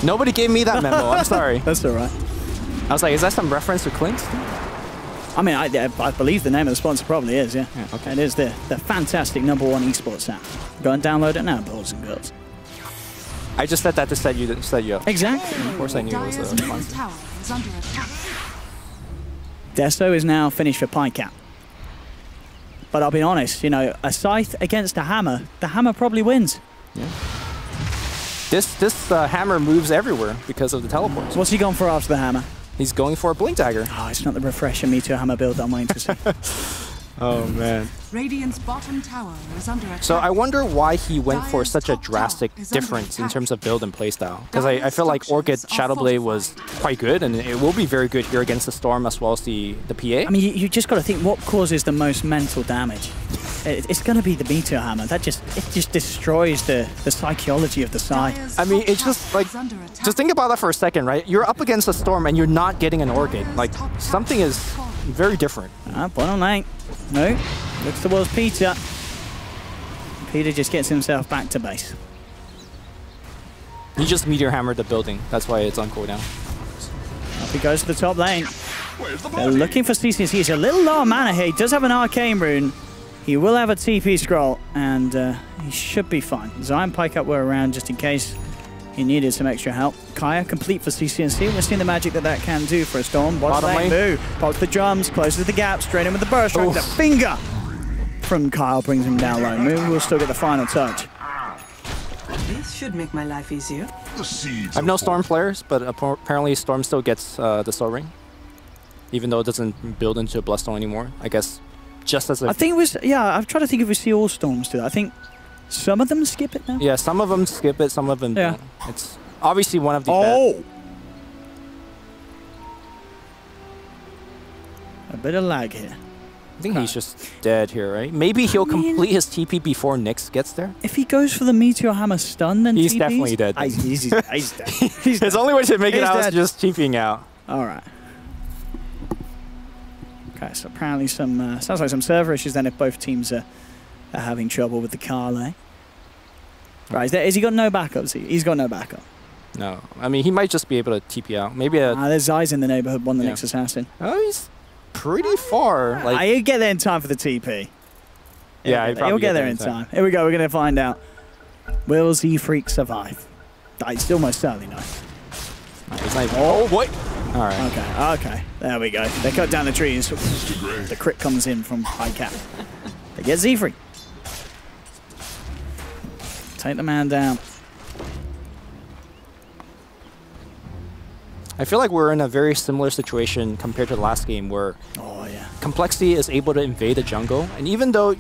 Nobody gave me that memo. I'm sorry. That's all right. I was like, is that some reference to Clinks? I mean, I believe the name of the sponsor probably is, yeah. Okay. It is the fantastic #1 esports app. Go and download it now, boys and girls. I just said that to set you up. Exactly. Of course I knew it was a sponsor. Deso is now finished for Pycat. But I'll be honest, you know, a scythe against a hammer, the hammer probably wins. Yeah. This hammer moves everywhere because of the teleports. What's he going for after the hammer? He's going for a blink dagger. Oh, it's not the refresher Meteor hammer build that I'm wanting to see. Oh man. Radiant's bottom tower is under attack. So I wonder why he went for such a drastic difference in terms of build and playstyle. Because I feel like Orchid Shadowblade was quite good, and it will be very good here against the Storm as well as the PA. I mean, you just got to think what causes the most mental damage. It's going to be the Meteor hammer. It just destroys the psychology of the side. I mean, it's just like, just think about that for a second, right? You're up against a Storm and you're not getting an Orchid. Like, something is very different. Bottom lane. No, looks towards Peter. Peter just gets himself back to base. He just Meteor hammered the building. That's why it's on cooldown. Up he goes to the top lane. They're looking for CCC. He's a little low on mana here. He does have an Arcane Rune. He will have a TP scroll, and he should be fine. Zion Pike up were around just in case he needed some extra help. Kaya complete for CCNC. We're seeing the magic that can do for a Storm. Bottom lane move. Pops the drums, closes the gap, straight in with the burst strike. The finger from Kyle brings him down low. Maybe we'll still get the final touch. This should make my life easier. I have no Storm players, but apparently Storm still gets the Soul Ring. Even though it doesn't build into a Bloodstone anymore. I guess just as a... I think it was... Yeah, I'm trying to think if we see all Storms do that. I think some of them skip it now. Yeah, some of them skip it, some of them don't. It's obviously one of the best. A bit of lag here. I think he's just dead here, right? Maybe he'll complete his TP before Nyx gets there. If he goes for the Meteor Hammer stun, then he's TPs? Definitely dead. He's dead. He's His only way to make it out is just TPing out. All right. Okay, so apparently some sounds like some server issues then if both teams are having trouble with the Carle. Right, is he got no backups? He's got no backup. No, I mean he might just be able to TP out. Maybe there's Zai's in the neighborhood, the next assassin. Oh, he's pretty far. Like he'll get there in time for the TP. Yeah, he'll get there in time. Here we go. We're gonna find out. Will Z-Freak survive? He's still most certainly not. Oh, what? All right. Okay. There we go. They cut down the trees. The crit comes in from high cap. They get Z-Freak. Take the man down. I feel like we're in a very similar situation compared to the last game where Complexity is able to invade the jungle, and even though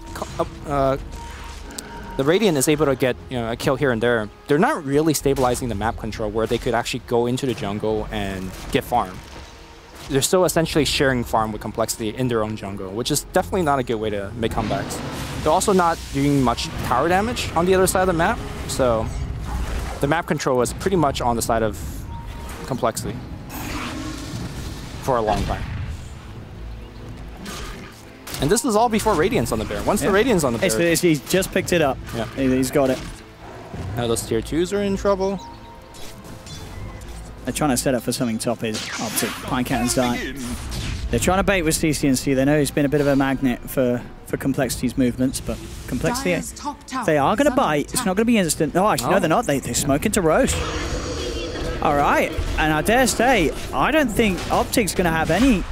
the Radiant is able to get a kill here and there, they're not really stabilizing the map control where they could actually go into the jungle and get farm. They're still essentially sharing farm with Complexity in their own jungle, which is definitely not a good way to make comebacks. They're also not doing much tower damage on the other side of the map, so the map control is pretty much on the side of Complexity for a long time. And this is all before Radiant's on the bear. Once the Radiant's on the bear... He's just picked it up. Yeah. He's got it. Now those tier 2s are in trouble. They're trying to set up for something top is Optic, Pine Cat and Zai. They're trying to bait with CCNC. They know he's been a bit of a magnet for Complexity's movements, but Complexity, they are going to bite. It's not going to be instant. No, actually, no, they're not. They smoke into Roche. All right. And I dare say, I don't think Optic's going to have any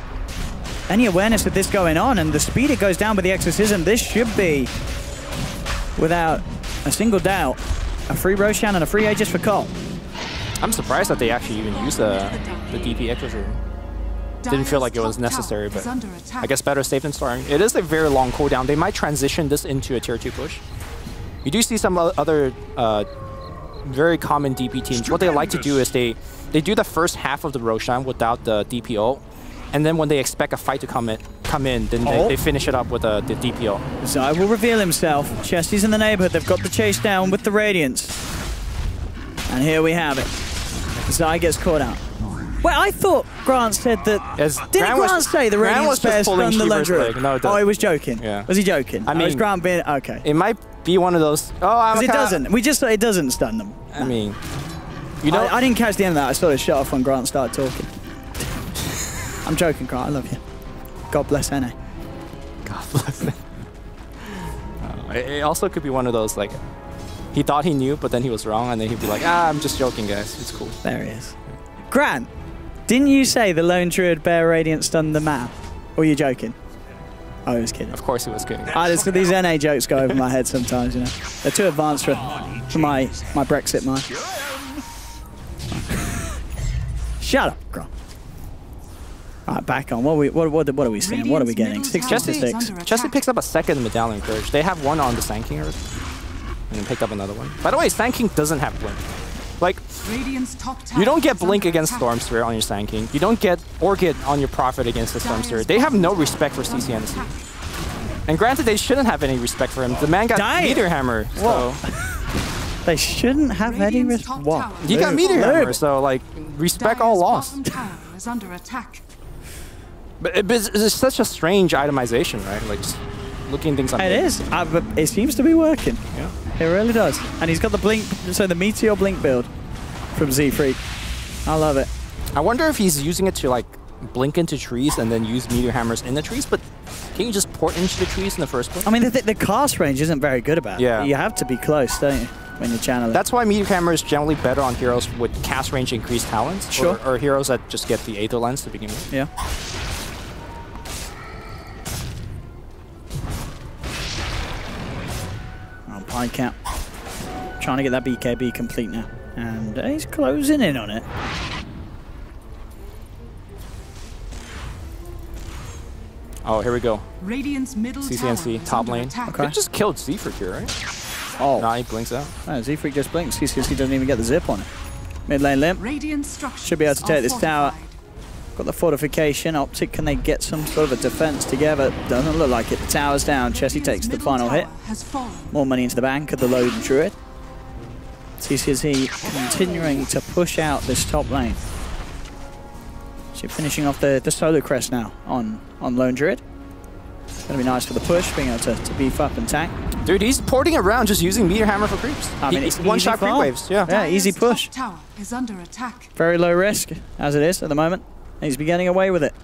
awareness of this going on, and the speed it goes down with the Exorcism, this should be, without a single doubt, a free Roshan and a free Aegis for Cole. I'm surprised that they actually even used the DP Exorcism. Didn't feel like it was necessary, but I guess better safe than sorry. It is a very long cooldown. They might transition this into a tier 2 push. You do see some other very common DP teams. What they like to do is they do the first half of the Roshan without the DP ult, and then when they expect a fight to come in, then they finish it up with the DPO. Zai will reveal himself. Chesty's in the neighborhood. They've got the chase down with the Radiance. And here we have it. Zai gets caught out. Well, I thought Grant said that... Didn't Grant say the Radiance Bear stunned the Lunge? No, oh, he was joking. Yeah. Was he joking? I mean, was Grant being... Okay. It might be one of those... Oh, because it doesn't. We just thought it doesn't stun them. I mean... I didn't catch the end of that. I saw it shut off when Grant started talking. I'm joking, Grant. I love you. God bless NA. God bless it. It also could be one of those, like, he thought he knew, but then he was wrong, and then he'd be like, I'm just joking, guys. It's cool. There he is. Grant, didn't you say the Lone Druid Bear Radiant stunned the map? Or are you joking? Oh, he was kidding. Of course he was kidding. These NA jokes go over my head sometimes, you know. They're too advanced for my Brexit mind. Shut up, girl. Alright, back on. What are we seeing? What are we getting? 66. Jesse picks up a second medallion courage. They have one on the Sand King already. And then picked up another one. By the way, Sand King doesn't have blink. Like, you don't get blink against Storm Spirit on your Sand King. You don't get Orchid on your Prophet against the Storm Spirit. They have no respect for CCNC. And granted, they shouldn't have any respect for him. The man got Meteor Hammer. So. They shouldn't have any respect. What? He got Meteor Hammer, so like, respect all lost. But it's such a strange itemization, right? Like, just looking things up. It is. But it seems to be working. Yeah. It really does. And he's got the blink, so the Meteor blink build from Z-Freak. I love it. I wonder if he's using it to like blink into trees and then use Meteor Hammers in the trees, but can you just port into the trees in the first place? I mean, the cast range isn't very good about it. Yeah. You have to be close, don't you, when you're channeling? That's why Meteor Hammer is generally better on heroes with cast range increased talents. Sure. Or heroes that just get the Aether Lens to begin with. Yeah. Pine trying to get that BKB complete now, and he's closing in on it. Oh, here we go. Radiant's middle CCNC top lane. Okay. It just killed Z-Freak here, right? Oh. Nah, he blinks out. Oh, Z-Freak just blinks. CCNC doesn't even get the zip on it. Mid lane limp. Should be able to take this tower. Got the fortification. Optic, can they get some sort of a defense together? Doesn't look like it. The tower's down. Chessie takes the final hit. More money into the bank of the load druid. CCNC continuing to push out this top lane. She's finishing off the solo crest now on Lone Druid. It's going to be nice for the push, being able to beef up and tank. Dude, he's porting around just using Meteor Hammer for creeps. I mean, it's one-shot creep waves. Yeah, easy push. Tower is under attack. Very low risk, as it is at the moment. He's been getting away with it.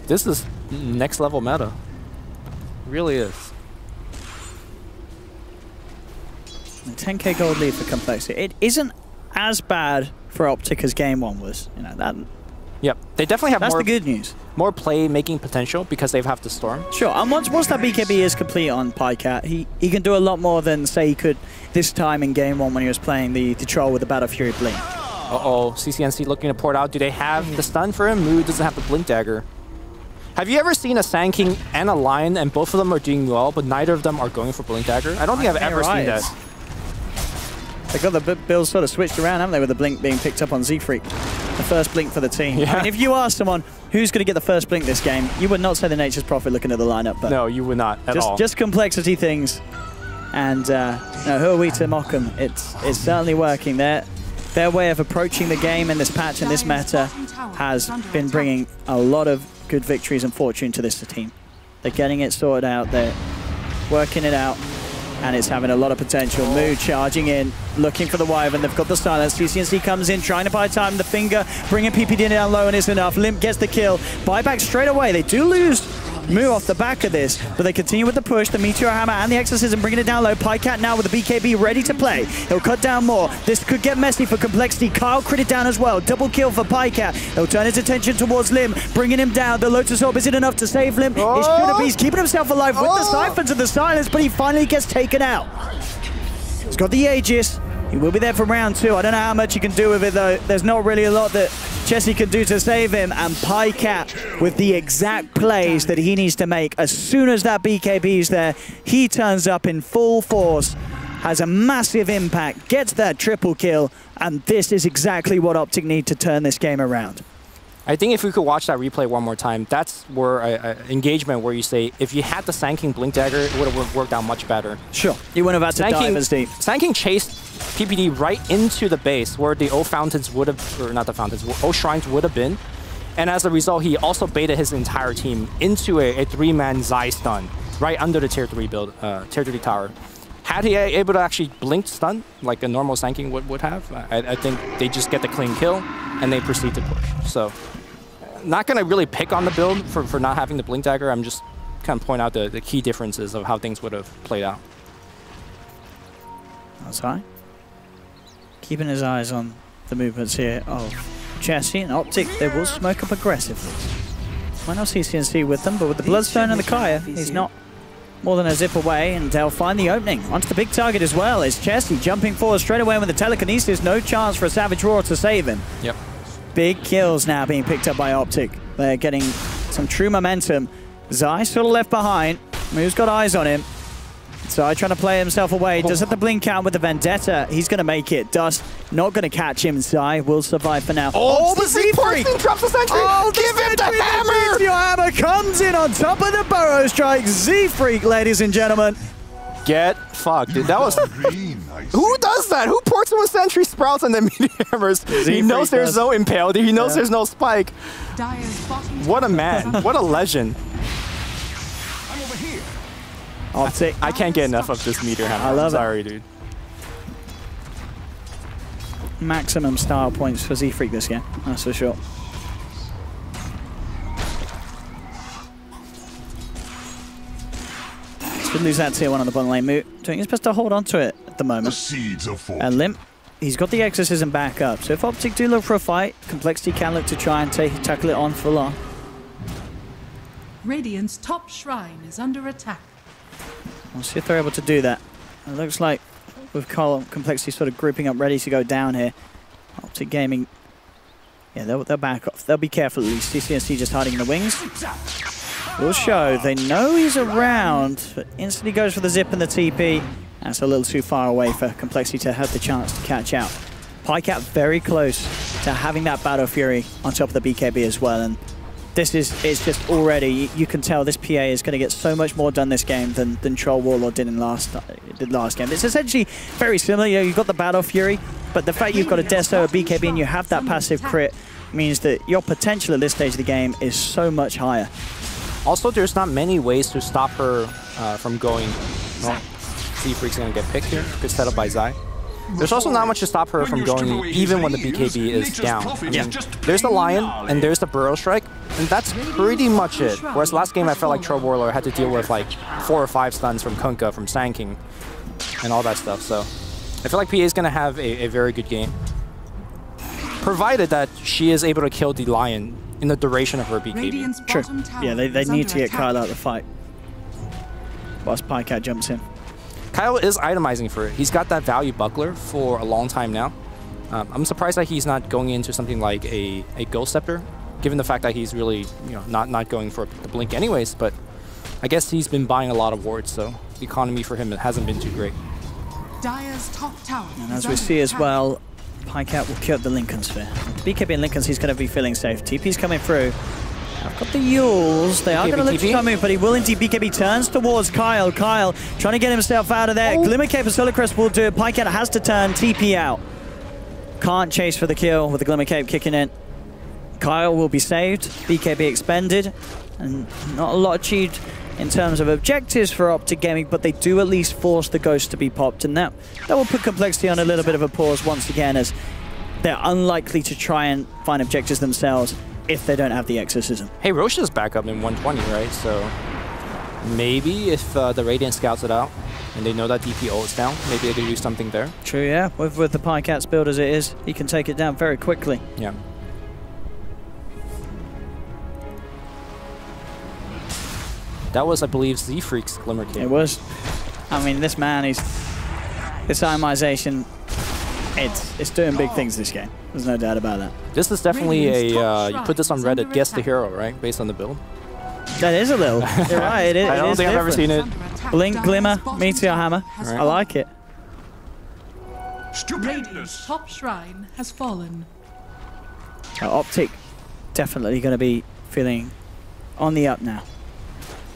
This is next level meta. It really is. A 10k gold lead for complexity. It isn't as bad for Optic as game one was. You know that. Yep, they definitely have That's more. the good news. More play-making potential because they have the Storm. Sure, and once that BKB is complete on Pycat, he can do a lot more than say he could this time in game one when he was playing the Troll with the Battle Fury Blink. Uh-oh, CCNC looking to port out. Do they have the stun for him? Moo doesn't have the Blink Dagger. Have you ever seen a Sand King and a Lion and both of them are doing well, but neither of them are going for Blink Dagger? I don't think I've ever seen that. They got the builds sort of switched around, haven't they, with the Blink being picked up on Z-Freak. The first Blink for the team. Yeah. I mean, if you ask someone who's going to get the first Blink this game, you would not say the Nature's Prophet looking at the lineup. But no, you would not at all. Just complexity things. And who are we to mock them? It's certainly working. Their way of approaching the game in this patch and this meta has been bringing a lot of good victories and fortune to this team. They're getting it sorted out. They're working it out. And it's having a lot of potential. Moo charging in, looking for the Wyvern. They've got the silence. CCNC comes in, trying to buy time. The finger, bringing PPD down low, and it's enough. Limp gets the kill. Buyback straight away. They do lose Moo off the back of this, but they continue with the push. The Meteor Hammer and the Exorcism bringing it down low. Pycat now with the BKB ready to play. He'll cut down more. This could get messy for complexity. Kyle crit it down as well. Double kill for Pycat. He'll turn his attention towards Lim, bringing him down. The Lotus Orb, is it enough to save Lim? Oh. It shouldn't be. He's keeping himself alive with the Siphons and the silence, but he finally gets taken out. He's got the Aegis. He will be there for round 2. I don't know how much he can do with it, though. There's not really a lot that Chessie can do to save him. And Pycat with the exact plays that he needs to make. As soon as that BKB is there, he turns up in full force, has a massive impact, gets that triple kill, and this is exactly what Optic need to turn this game around. I think if we could watch that replay one more time, that's where engagement where you say, if you had the Sand King Blink Dagger, it would have worked out much better. Sure. You wouldn't have had to dive as deep. Sand King chased PPD right into the base where the O Fountains would have, or not the Fountains, O Shrines would have been. And as a result, he also baited his entire team into a 3-man Zai stun right under the tier 3 build, tier 3 tower. Had he able to actually blink stun like a normal Sand King would have, I think they just get the clean kill and they proceed to push. So, not going to really pick on the build for not having the Blink Dagger. I'm just kind of point out the key differences of how things would have played out. That's high. Keeping his eyes on the movements here of Chessie and Optic. They will smoke up aggressively. Might not see CNC with them, but with the Bloodstone and the Kaya, he's not more than a zip away, and they'll find the opening. Onto the big target as well is Chesty jumping forward straight away with the telekinesis. No chance for a Savage Roar to save him. Yep. Big kills now being picked up by Optic. They're getting some true momentum. Zai sort of left behind. Who's got eyes on him? Zai trying to play himself away. Does have to blink out with the Vendetta. He's going to make it. Dust not going to catch him. Zai will survive for now. Oh, the Z-Freak drops the sentry. Oh, give him the hammer. Your hammer comes in on top of the Burrow Strike. Z-Freak, ladies and gentlemen. Get fucked, dude. That was... Who does that? Who ports him with Sentry Sprouts and then Meteor Hammers? He knows there's no Impale. He knows there's no Spike. What a man. What a legend. Optic. I can't get enough of this Meteor Hammer. I love it. Sorry, dude. Maximum style points for Z-Freak this game, that's for sure. Could lose that tier 1 on the bottom lane. Moot doing his best to hold on to it at the moment. The seeds are formed. And Limp, he's got the Exorcism back up. So if Optic do look for a fight, Complexity can look to try and tackle it on full on. Radiant's top shrine is under attack. We'll see if they're able to do that. It looks like with Complexity sort of grouping up, ready to go down here. Optic Gaming, yeah, they'll back off. They'll be careful at least. CNC just hiding in the wings. Will show. They know he's around, but instantly goes for the zip and the TP. That's a little too far away for Complexity to have the chance to catch out. Pycat very close to having that Battle Fury on top of the BKB as well. And this is just already, you can tell this PA is going to get so much more done this game than Troll Warlord did last game. It's essentially very similar. You know, you've got the Battle Fury, but the fact you've got a Desto, a BKB, and you have that passive crit means that your potential at this stage of the game is so much higher. Also, there's not many ways to stop her from going. Well, Z-Freak's going to get picked here. Good setup by Zai. There's also not much to stop her from going even when the BKB is down. I mean, there's the Lion and there's the Burrow Strike, and that's pretty much it. Whereas last game I felt like Troll Warlord had to deal with like 4 or 5 stuns from Kunkka, from Sand King, and all that stuff. So I feel like PA is going to have a very good game, provided that she is able to kill the Lion in the duration of her BKB. True. Yeah, they need to get Kyle out of the fight whilst Pycat jumps in. Kyle is itemizing for it. He's got that value buckler for a long time now. I'm surprised that he's not going into something like a Ghost Scepter, given the fact that he's really not going for the blink anyways, but I guess he's been buying a lot of wards, so the economy for him hasn't been too great. Dire's top tower. And as we see as well, Pycat will kill the Lincoln Sphere. BKB and Lincoln's, he's going to be feeling safe. TP's coming through. I've got the Yules. They are going to look to come in, but he will indeed. BKB turns towards Kyle. Kyle trying to get himself out of there. Glimmer Cape and Solar Crest will do it. Pycat has to turn. TP out. Can't chase for the kill with the Glimmer Cape kicking in. Kyle will be saved. BKB expended. And not a lot achieved in terms of objectives for Optic Gaming, but they do at least force the Ghost to be popped. And that will put Complexity on a little bit of a pause once again, as they're unlikely to try and find objectives themselves if they don't have the Exorcism. Hey, Roche is back up in 120, right? So maybe if the Radiant scouts it out and they know that DPO is down, maybe they can do something there. True, yeah. With the Pycat's build as it is, he can take it down very quickly. Yeah. That was, I believe, Z-Freak's Glimmer Cape. It was. I mean, this man, this itemization, it's doing big things this game. There's no doubt about that. This is definitely a, you put this on Reddit, guess the hero, right? Based on the build. That is a little. You're right, it is. I don't think I've ever seen it. Blink, Glimmer, Meteor Hammer. Right. I like it. Radiant's top shrine has fallen. Optic definitely going to be feeling on the up now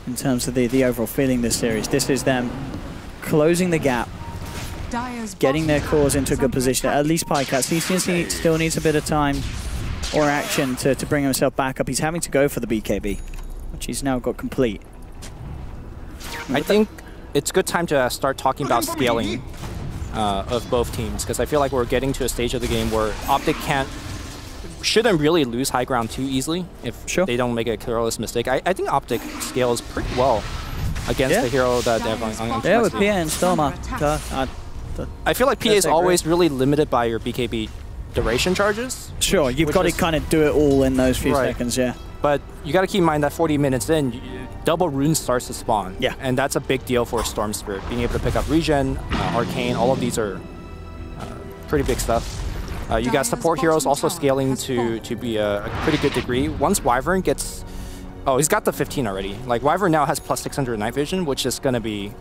in terms of the overall feeling this series. This is them closing the gap, getting their cores into a good position. At least Pycat. CNC still needs a bit of time or action to bring himself back up. He's having to go for the BKB, which he's now got complete. I think it's a good time to start talking about scaling of both teams, because I feel like we're getting to a stage of the game where Optic shouldn't really lose high ground too easily if they don't make a careless mistake. I think Optic scales pretty well against the hero that they have on yeah, with PA and Stormer. I feel like PA is always really limited by your BKB duration charges. Sure, you've got to kind of do it all in those few seconds, yeah. But you got to keep in mind that 40 minutes in, double runes starts to spawn. Yeah. And that's a big deal for Storm Spirit. Being able to pick up regen, Arcane, all of these are pretty big stuff. You got support heroes also scaling to be a pretty good degree. Once Wyvern gets... Oh, he's got the 15 already. Like, Wyvern now has plus 600 night vision, which is going to be...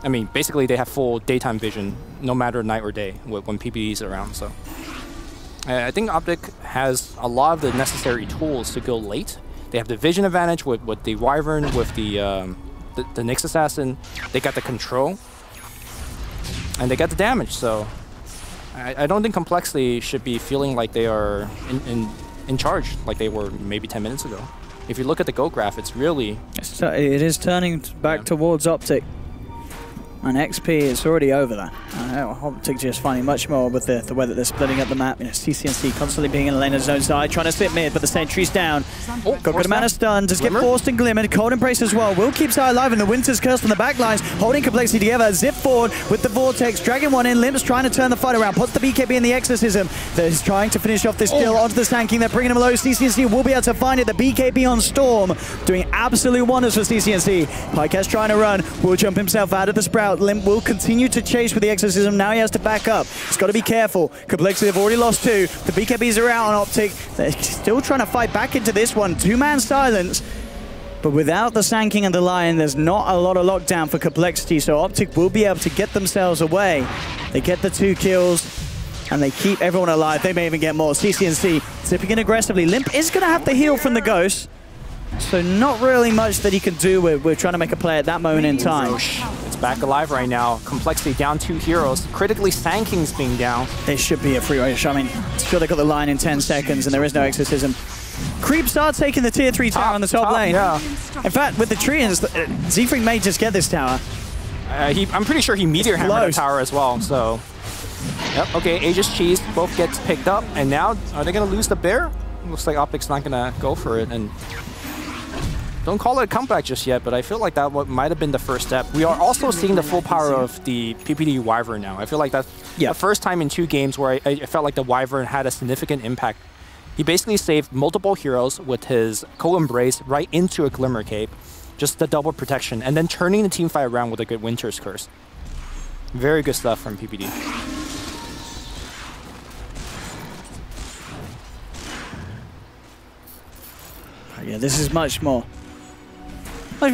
I mean, basically they have full daytime vision, no matter night or day, when PPD is around, so... I think Optic has a lot of the necessary tools to go late. They have the vision advantage with the Wyvern, with the Nyx Assassin. They got the control. And they got the damage, so... I don't think Complexity should be feeling like they are in charge like they were maybe 10 minutes ago. If you look at the Go graph, it's really... It is turning back towards Optic. And XP is already over that. Optic just finding much more with the way that they're splitting up the map. You know, CCNC constantly being in the lane of his own side, trying to sit mid, but the sentry's down. Got a good amount of stun, just get forced and glimmered. Cold Embrace as well. Will keeps Side alive, and the Winter's Curse on the back lines, holding Complexity together. Zip forward with the Vortex, dragging one in. Limp's trying to turn the fight around, puts the BKB in the Exorcism. They're trying to finish off this kill onto the Sand They're bringing him low. CCNC will be able to find it. The BKB on Storm, doing absolute wonders for CCNC. Pycat's trying to run, will jump himself out of the Sprout. Limp will continue to chase with the Exorcism. Now he has to back up. He's got to be careful. Complexity have already lost 2. The BKBs are out on Optic. They're still trying to fight back into this one. 2-man silence. But without the Sand King and the Lion, there's not a lot of lockdown for Complexity, so Optic will be able to get themselves away. They get the 2 kills, and they keep everyone alive. They may even get more. CCNC zipping in aggressively. Limp is going to have to heal from the Ghost, so not really much that he can do. We're trying to make a play at that moment in time. It's back alive right now. Complexity down 2 heroes. Critically, Sand King's being down. This should be a free rush. I mean, sure they got the line in 10 seconds and there is no Exorcism. Creep starts taking the tier 3 tower on the top lane. Yeah. In fact, with the treants, Z-Freak may just get this tower. I'm pretty sure he Meteor Hammered the tower as well, so... Yep, okay, Aegis Cheese both gets picked up, and now, are they going to lose the bear? Looks like Optic's not going to go for it, and... Don't call it a comeback just yet, but I feel like that might have been the first step. We are also seeing the full power of the PPD Wyvern now. I feel like that's the first time in 2 games where I felt like the Wyvern had a significant impact. He basically saved multiple heroes with his Cold Embrace right into a Glimmer Cape, just the double protection, and then turning the team fight around with a good Winter's Curse. Very good stuff from PPD. Yeah, this is much more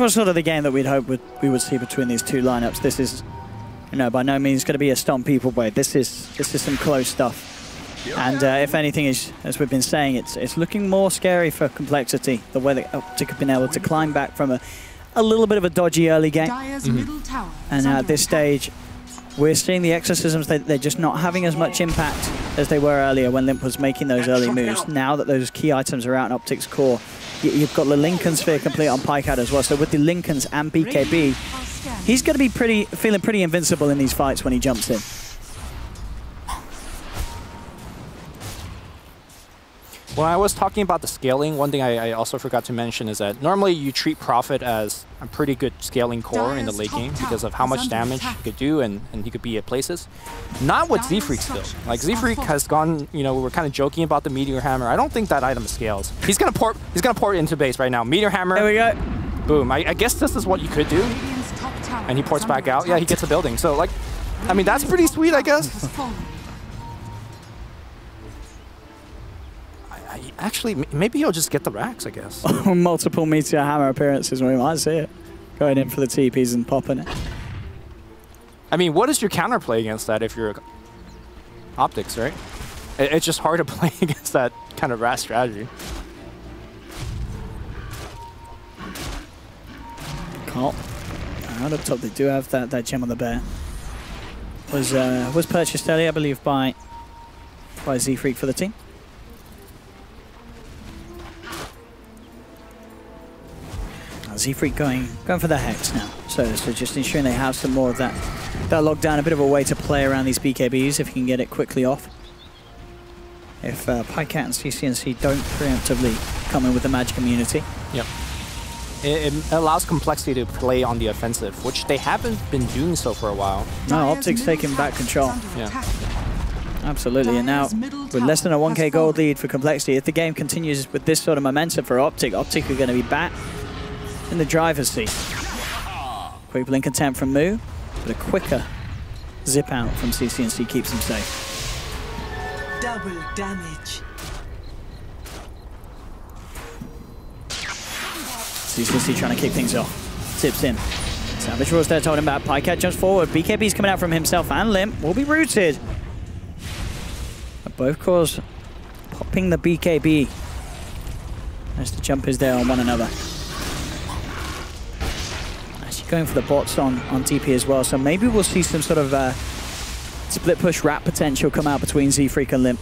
sort of the game that we'd hope we would see between these 2 lineups. This is, you know, by no means going to be a stomp people way. This is some close stuff. And if anything, as we've been saying, it's looking more scary for Complexity. The way that Optic have been able to climb back from a little bit of a dodgy early game. And at this stage, we're seeing the Exorcisms, they're just not having as much impact as they were earlier when Limp was making those early moves. Now that those key items are out in Optic's core, you've got the Lincoln Sphere complete on Pycat as well. So with the Lincolns and BKB, he's going to be feeling pretty invincible in these fights when he jumps in. When I was talking about the scaling, one thing I also forgot to mention is that normally you treat Prophet as a pretty good scaling core in the late game because of how much damage he could do and he could be at places. Not with Z-Freak still. Like Z-Freak has gone, you know, we were kind of joking about the Meteor Hammer. I don't think that item scales. He's gonna port it into base right now. Meteor Hammer. There we go. Boom. I guess this is what you could do. And he ports back out. Yeah, he gets a building. So like, I mean, that's pretty sweet, I guess. Actually, maybe he'll just get the racks, I guess. Multiple Meteor Hammer appearances, we might see it. Going in for the TPs and popping it. I mean, what is your counterplay against that if you're Optics, right? It's just hard to play against that kind of RAS strategy. Caught. Right up top, they do have that gem on the bear. Was purchased earlier, I believe, by Z-Freak for the team. Z-Freak going for the Hex now. So just ensuring they have some more of that lockdown, a bit of a way to play around these BKBs if you can get it quickly off. If Pycat and CCNC don't preemptively come in with the magic immunity. Yep. It allows Complexity to play on the offensive, which they haven't been doing so for a while. No, Optic's taking back control. Yeah. Absolutely, and now with less than a 1k gold lead for Complexity, if the game continues with this sort of momentum for Optic, Optic are going to be back in the driver's seat. Quick blink attempt from Moo, but a quicker zip out from CCNC keeps him safe. Double damage. CCNC trying to kick things off. Tips in. Savage Roar's there told him about. Pycat jumps forward. BKB's coming out from himself and Limp. Will be rooted. But both cores popping the BKB as the jump is there on one another. Actually going for the bots on TP as well. So maybe we'll see some sort of split push wrap potential come out between Z-Freak and Limp.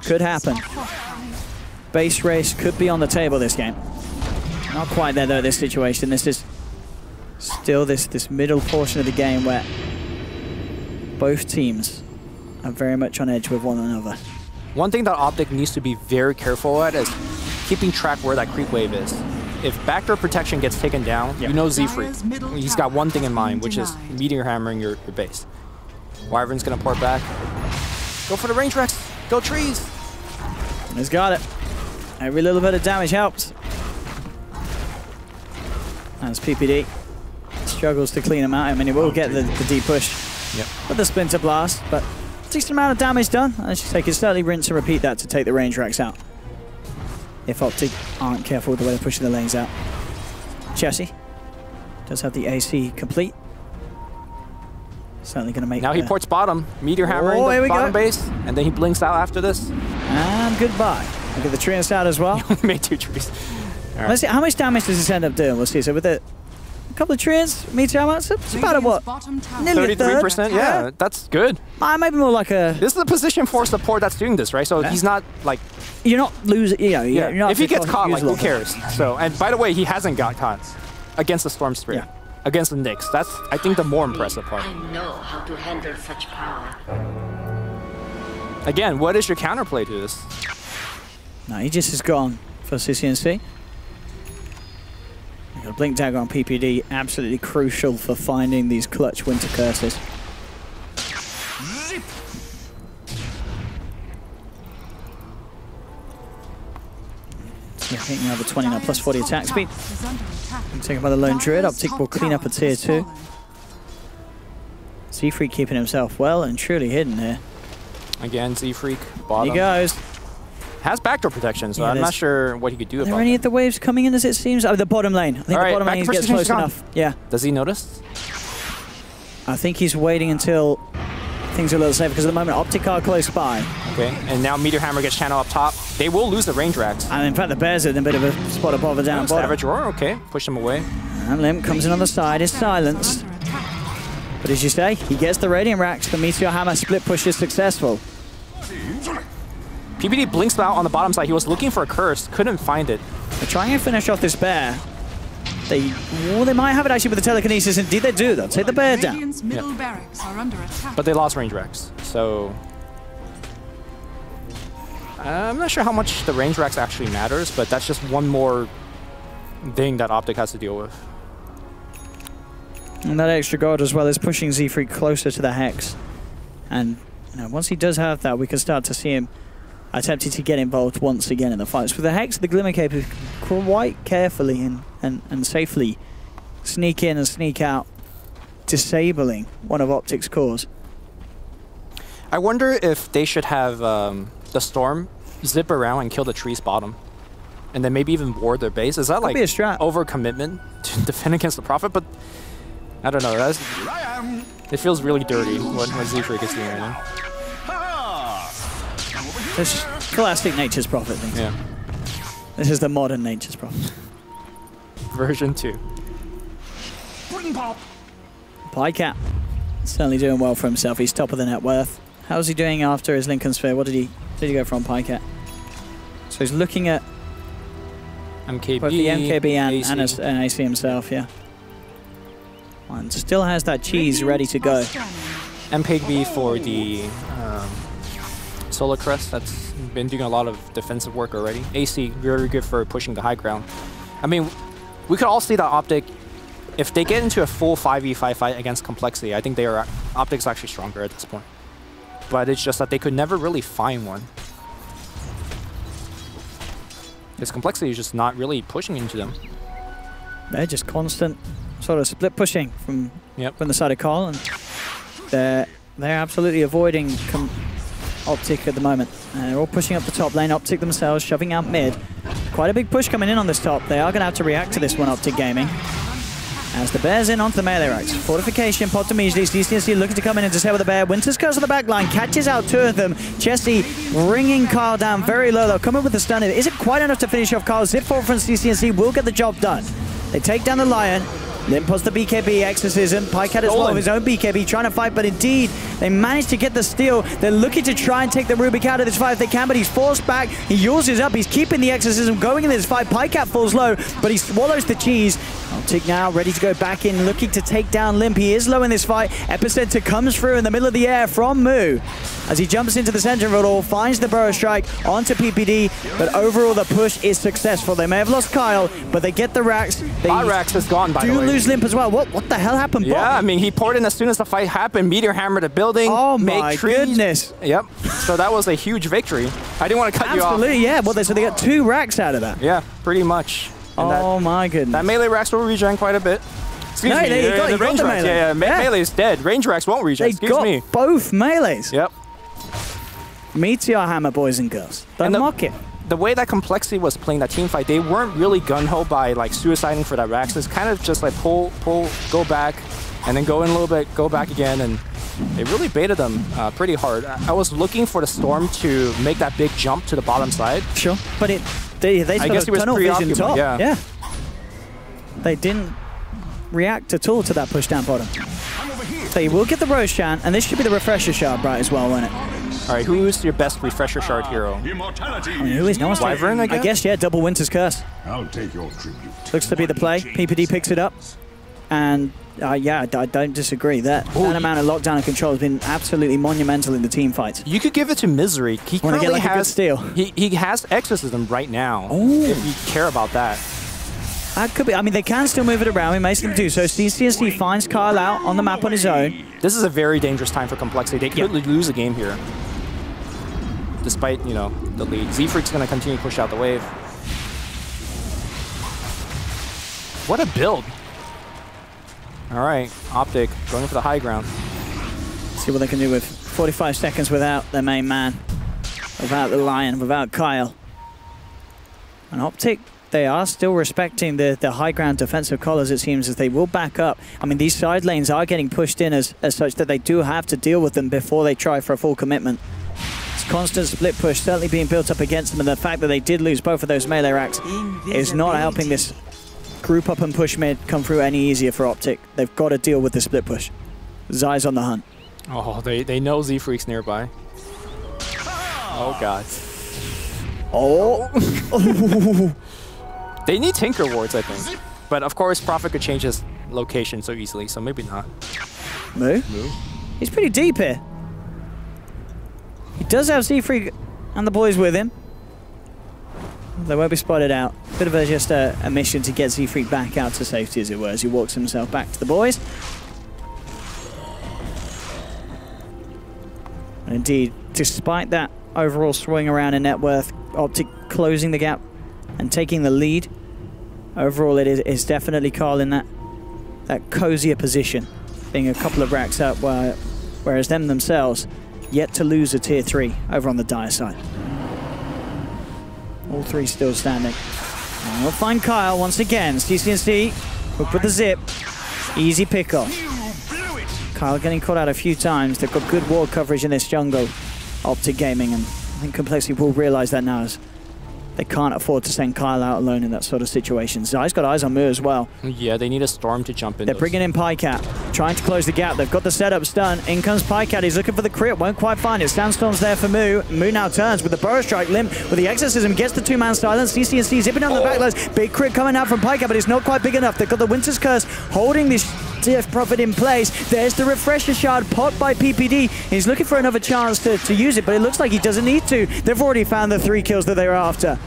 Could happen. Base race could be on the table this game. Not quite there though, this situation. This is still this middle portion of the game where both teams are very much on edge with one another. One thing that Optic needs to be very careful at is keeping track where that creep wave is. If backdoor protection gets taken down, you know Z-Freak. He's got one thing in mind, which is meteor hammering your base. Wyvern's gonna port back. Go for the range Rex. Go trees. He's got it. Every little bit of damage helps. As PPD struggles to clean him out. I mean, he will get the deep push with the Splinter Blast, but decent amount of damage done. As you say, can certainly rinse and repeat that to take the range racks out. If Optic aren't careful with the way they're pushing the lanes out. Chessie does have the AC complete. Certainly going to make... Now he ports bottom. Meteor hammering the bottom base, and then he blinks out after this. And goodbye. Look at the treants out as well. He only made 2 trees. Right. Let's see, how much damage does this end up doing? We'll see. So with a couple of treants, meteor hammer, it's about a what? Nearly 33%, yeah, that's good. Maybe more like a... This is the position for support that's doing this, right? So he's not like... You're not losing, you're not... If he gets caught, like, who cares? So, and by the way, he hasn't got caught against the Storm Spirit. Yeah. Against the Nyx. That's, I think, the more impressive part. I know how to handle such power. Again, what is your counterplay to this? No, he just is gone for CCNC. A blink dagger on PPD, absolutely crucial for finding these clutch winter curses. So I think we have a 20 now, plus 40 attack speed. Taken by the lone druid. Optic will clean up a tier 2. Z-Freak keeping himself well and truly hidden here. Again, Z-Freak, bottom. He goes. Has backdoor protection, so I'm not sure what he could do about it. Are there any of the waves coming in as it seems? Oh, the bottom lane. I think the bottom lane gets close enough. Yeah. Does he notice? I think he's waiting until things are a little safer, because at the moment Optic are close by. Okay, and now Meteor Hammer gets channeled up top. They will lose the range racks. And in fact, the Bears are in a bit of a spot above or down bottom. Savage Roar, okay, push him away. And Limp comes in on the side, is silenced. But as you say, he gets the Radiant racks. The Meteor Hammer split push is successful. PPD blinks out on the bottom side. He was looking for a curse, couldn't find it. They're trying to finish off this bear. They might have it actually with the telekinesis. Indeed, they do. They'll take the bear down. Middle barracks are under attack. But they lost range racks, so I'm not sure how much the range racks actually matters, but that's just one more thing that Optic has to deal with. And that extra guard as well is pushing Z-Freak closer to the Hex. And once he does have that, we can start to see him attempting to get involved once again in the fights. With the Hex, the Glimmer Cape is quite carefully and safely sneak in and sneak out, disabling one of Optic's cores. I wonder if they should have the Storm zip around and kill the trees bottom, and then maybe even ward their base. Is that like overcommitment to defend against the Prophet? But I don't know. It feels really dirty what Z-Freak is doing right now. This classic Nature's Prophet thing. Yeah. This is the modern Nature's Prophet. Version 2. Pycat certainly doing well for himself. He's top of the net worth. How's he doing after his Lincoln Sphere? What did he go from, Pycat? So he's looking at MKB, both the MKB and AC himself, yeah. And still has that cheese ready to go. MKB for the Solar Crest, that's been doing a lot of defensive work already. AC, very good for pushing the high ground. I mean, we could all see that Optic, if they get into a full 5v5 fight against Complexity, I think Optic's actually stronger at this point. but it's just that they could never really find one. This complexity is just not really pushing into them. They're just constant sort of split pushing from the side of Carl, and they're absolutely avoiding Optic at the moment. They're all pushing up the top lane. Optic themselves shoving out mid. Quite a big push coming in on this top. They are going to have to react to this one, Optic Gaming. As the Bear's in onto the melee racks. Fortification popped immediately. DCNC looking to come in and just hit with the Bear. Winter's Curse on the back line. Catches out two of them. Jesse bringing Kyle down very low. They'll come in with the stun. It isn't quite enough to finish off Kyle. Zip forward from DCNC will get the job done. They take down the Lion. Limp posts the BKB, Exorcism. Pycat as well with his own BKB, trying to fight, but indeed, they managed to get the steal. They're looking to try and take the Rubik out of this fight if they can, but he's forced back. He uses up, he's keeping the Exorcism going in this fight. Pycat falls low, but he swallows the cheese. Optic now ready to go back in, looking to take down Limp. He is low in this fight. Epicenter comes through in the middle of the air from Moo. As he jumps into the center of it all, finds the Burrow Strike onto PPD, but overall the push is successful. They may have lost Kyle, but they get the racks. Rax is gone, by the way. Do lose Limp as well. What the hell happened, Bob? Yeah, I mean, he poured in as soon as the fight happened. Meteor hammer the building. Oh my goodness. Yep. So that was a huge victory. I didn't want to cut you off. Absolutely, yeah. Well, so they got 2 racks out of that. Yeah, pretty much. And oh my goodness. That melee racks will regen quite a bit. Excuse me. You got the melee. Yeah, melee is dead. Range racks won't regen. Excuse me. Both melees. Yep. Meteor hammer, boys and girls. Don't mock it. The way that Complexity was playing that team fight, they weren't really gun-ho by like suiciding for that racks. It's kind of just like pull, go back, and then go in a little bit, go back again, and they really baited them pretty hard. I was looking for the Storm to make that big jump to the bottom side. Sure, but they I guess he was tunnel vision top. Yeah. They didn't react at all to that push down bottom. They will get the Roshan, and this should be the refresher shard, right, as well, won't it? All right, who's your best refresher shard hero? I mean, who is? No one's Wyvern, I guess? Yeah, double Winter's Curse. I'll take your tribute. Looks to be the play. PPD picks it up. And yeah, I don't disagree. That amount of lockdown and control has been absolutely monumental in the team fights. You could give it to Misery. He currently get a good steal. He has Exorcism right now, if you care about that. That could be. I mean, they can still move it around. We may still do so. CCSC finds Kyle out on the map on his own. This is a very dangerous time for Complexity. They could lose a game here. Despite, the lead. Z-Freak's going to continue to push out the wave. What a build. All right, Optic going for the high ground. See what they can do with 45 seconds without their main man. Without the Lion, without Kyle. And Optic, they are still respecting the high ground defensive collars, it seems, as they will back up. I mean, these side lanes are getting pushed in as such that they do have to deal with them before they try for a full commitment. Constant split push certainly being built up against them, and the fact that they did lose both of those melee racks is not helping this group up and push mid come through any easier for Optic. They've got to deal with the split push. Zai's on the hunt. Oh, they know Z-Freak's nearby. Oh, God. Oh. They need Tinker Wards, I think. But, of course, Prophet could change his location so easily, so maybe not. Moo? He's pretty deep here. He does have Z-Freak and the boys with him. They won't be spotted out. Bit of just a mission to get Z-Freak back out to safety, as it were, as he walks himself back to the boys. And indeed, despite that overall swing around in net worth, Optic closing the gap and taking the lead. Overall, it is definitely Carl in that cozier position, being a couple of racks up, whereas them themselves yet to lose a tier 3 over on the Dire side. All 3 still standing. And we'll find Kyle once again. CCNC, hook with the zip. Easy pickoff. Kyle getting caught out a few times. They've got good ward coverage in this jungle. Optic Gaming, and I think Complexity will realize that now, as they can't afford to send Kyle out alone in that sort of situation. Zai's got eyes on Moo as well. Yeah, they need a Storm to jump in. They're bringing in Pycat, trying to close the gap. They've got the setup stun. In comes Pycat. He's looking for the crit. Won't quite find it. Sandstorm's there for Moo. Moo now turns with the Burrow Strike. Limp with the Exorcism gets the 2-man silence. CCNC zipping down the backlines. Big crit coming out from Pycat, but it's not quite big enough. They've got the Winter's Curse holding this Stiff Prophet in place. There's the Refresher Shard popped by PPD. He's looking for another chance to use it, but it looks like he doesn't need to. They've already found the 3 kills that they were after.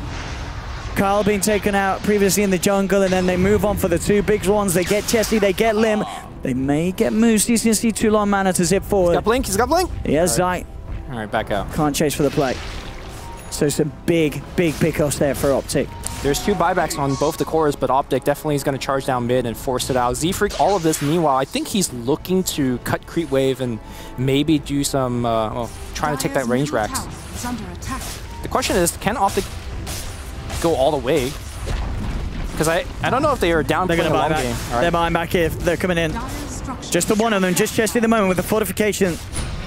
Kyle being taken out previously in the jungle, and then they move on for the 2 big ones. They get Chesty, they get Lim. They may get Moose. CCNC too long mana to zip forward. He's got Blink, he's got Blink. Yes, Zai All right, back out. Can't chase for the play. So some big pickoffs there for Optic. There's 2 buybacks on both the cores, but Optic definitely is going to charge down mid and force it out. Z-Freak, all of this, meanwhile, I think he's looking to cut creep wave and maybe do some, well, trying to take that range racks. The question is, can Optic go all the way? Because I don't know if they are down. They're going to buy back. Right. They're buying back here. They're coming in. Just the one of them, just chesting the moment with the fortification.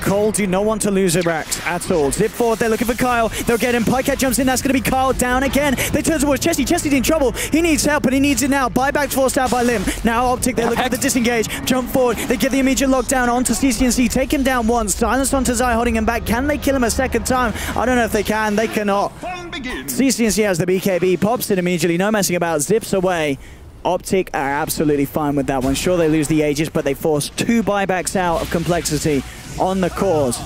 Cole do not want to lose the racks at all. Zip forward, they're looking for Kyle. They'll get him. Pycat jumps in, that's going to be Kyle down again. They turn towards Chesty. Chesty's in trouble. He needs help, and he needs it now. Buyback forced out by Lim. Now Optic, they're looking for the disengage. Jump forward. They get the immediate lockdown onto CCNC. Take him down once. Silenced onto Zai, holding him back. Can they kill him a second time? I don't know if they can. They cannot. CCNC has the BKB. Pops it immediately. No messing about. Zips away. Optic are absolutely fine with that one. Sure, they lose the Aegis, but they force 2 buybacks out of complexity on the cores.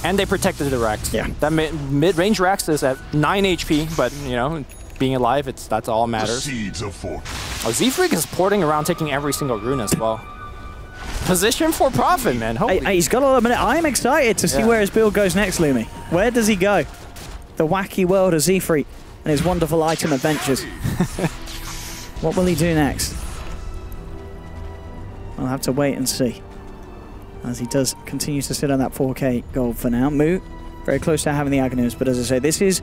And they protected the racks. Yeah. That mid-range racks is at 9 HP, but, you know, being alive, that's all matters. Oh, Z-Freak is porting around, taking every single rune as well. Position for profit, man. He's got a lot of minutes. I'm excited to see where his build goes next, Lumi. Where does he go? The wacky world of Z-Freak and his wonderful item adventures. What will he do next? I'll have to wait and see. As he does continue to sit on that 4K gold for now. Moo, very close to having the Aghanim's, but as I say, this is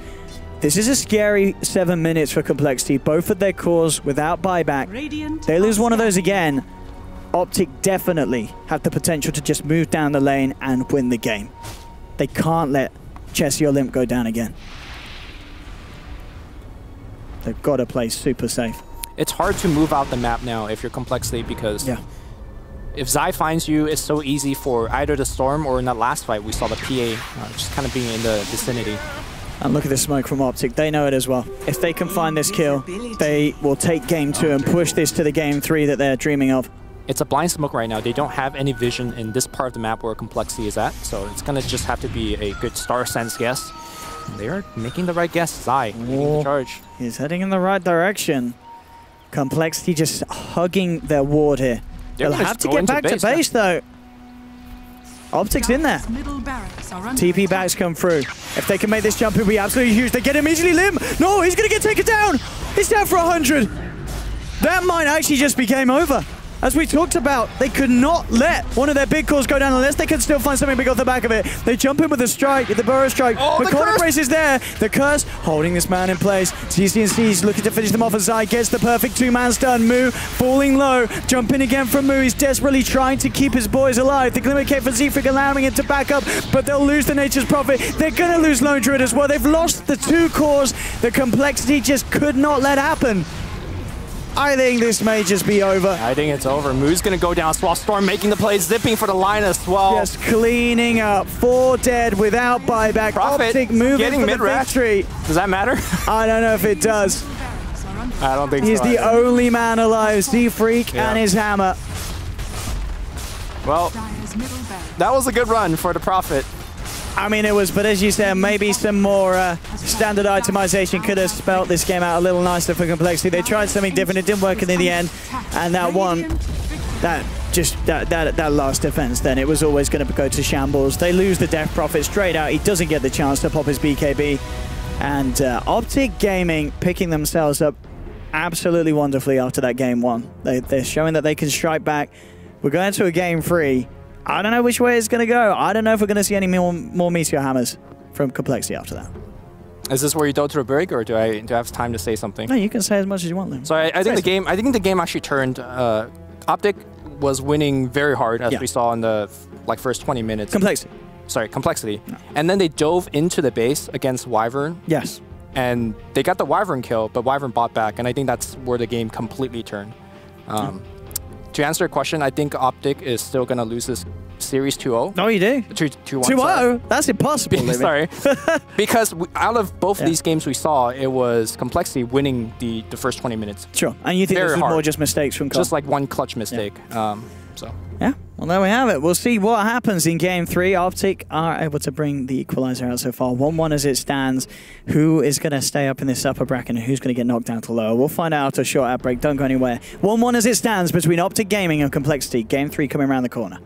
a scary 7 minutes for Complexity. Both of their cores without buyback. They lose one of those again. Optic definitely have the potential to just move down the lane and win the game. They can't let Chessie or Limp go down again. They've got to play super safe. It's hard to move out the map now if you're Complexity because if Zai finds you, it's so easy for either the Storm or in that last fight we saw the PA just kind of being in the vicinity. And look at the smoke from Optic. They know it as well. If they can find this kill, they will take game 2 and push this to the game 3 that they're dreaming of. It's a blind smoke right now. They don't have any vision in this part of the map where Complexity is at, so it's going to just have to be a good star sense guess. They're making the right guess. Zai leading the charge. He's heading in the right direction. Complexity just hugging their ward here. They'll have to get back to base, though. Optic's in there. TP backs come through. If they can make this jump, it'll be absolutely huge. They get immediately Lim. No, he's going to get taken down. He's down for 100. That might actually just be game over. As we talked about, they could not let one of their big cores go down unless they could still find something big off the back of it. They jump in with a strike, the burrow strike. Oh, the corner brace is there. The curse holding this man in place. CCNC's looking to finish them off as Zai gets the perfect 2-man stun. Moo falling low. Jump in again from Moo. He's desperately trying to keep his boys alive. The Glimmer Cape for Z-Freak allowing it to back up, but they'll lose the Nature's Prophet. They're going to lose Lone Druid as well. They've lost the 2 cores. The Complexity just could not let happen. I think this may just be over. I think it's over. Moo's going to go down. Swap Storm making the play, zipping for the line as well. Just cleaning up. 4 dead without buyback. Profit Optic moving getting for mid the victory. Does that matter? I don't know if it does. I don't think He's so. He's the only man alive. Z-Freak and his hammer. Well, that was a good run for the Prophet. I mean, it was, but as you said, maybe some more standard itemization could have spelt this game out a little nicer for Complexity. They tried something different, it didn't work in the end, and that one, that last defense then, it was always going to go to shambles. They lose the Death Prophet straight out. He doesn't get the chance to pop his BKB, and Optic Gaming picking themselves up absolutely wonderfully after that game 1. They're showing that they can strike back. We're going to a game 3. I don't know which way it's going to go. I don't know if we're going to see any more Meteor Hammers from Complexity after that. Is this where you go to a break, or do I have time to say something? No, you can say as much as you want, Liam. So I think the game actually turned. Optic was winning very hard, as we saw in the first 20 minutes. Complexity. No. And then they dove into the base against Wyvern. Yes. And they got the Wyvern kill, but Wyvern bought back, and I think that's where the game completely turned. To answer your question, I think Optic is still going to lose this series 2-0. No, you do. 2-1. 2-0? That's impossible. Sorry. Because out of both of these games we saw, it was Complexity winning the first 20 minutes. Sure. And you think this was more just mistakes from Just like one clutch mistake. Yeah, well, there we have it. We'll see what happens in Game 3. Optic are able to bring the equalizer out so far. 1-1 as it stands. Who is going to stay up in this upper bracket and who's going to get knocked down to lower? We'll find out after a short ad break. Don't go anywhere. 1-1 as it stands between Optic Gaming and Complexity. Game 3 coming around the corner.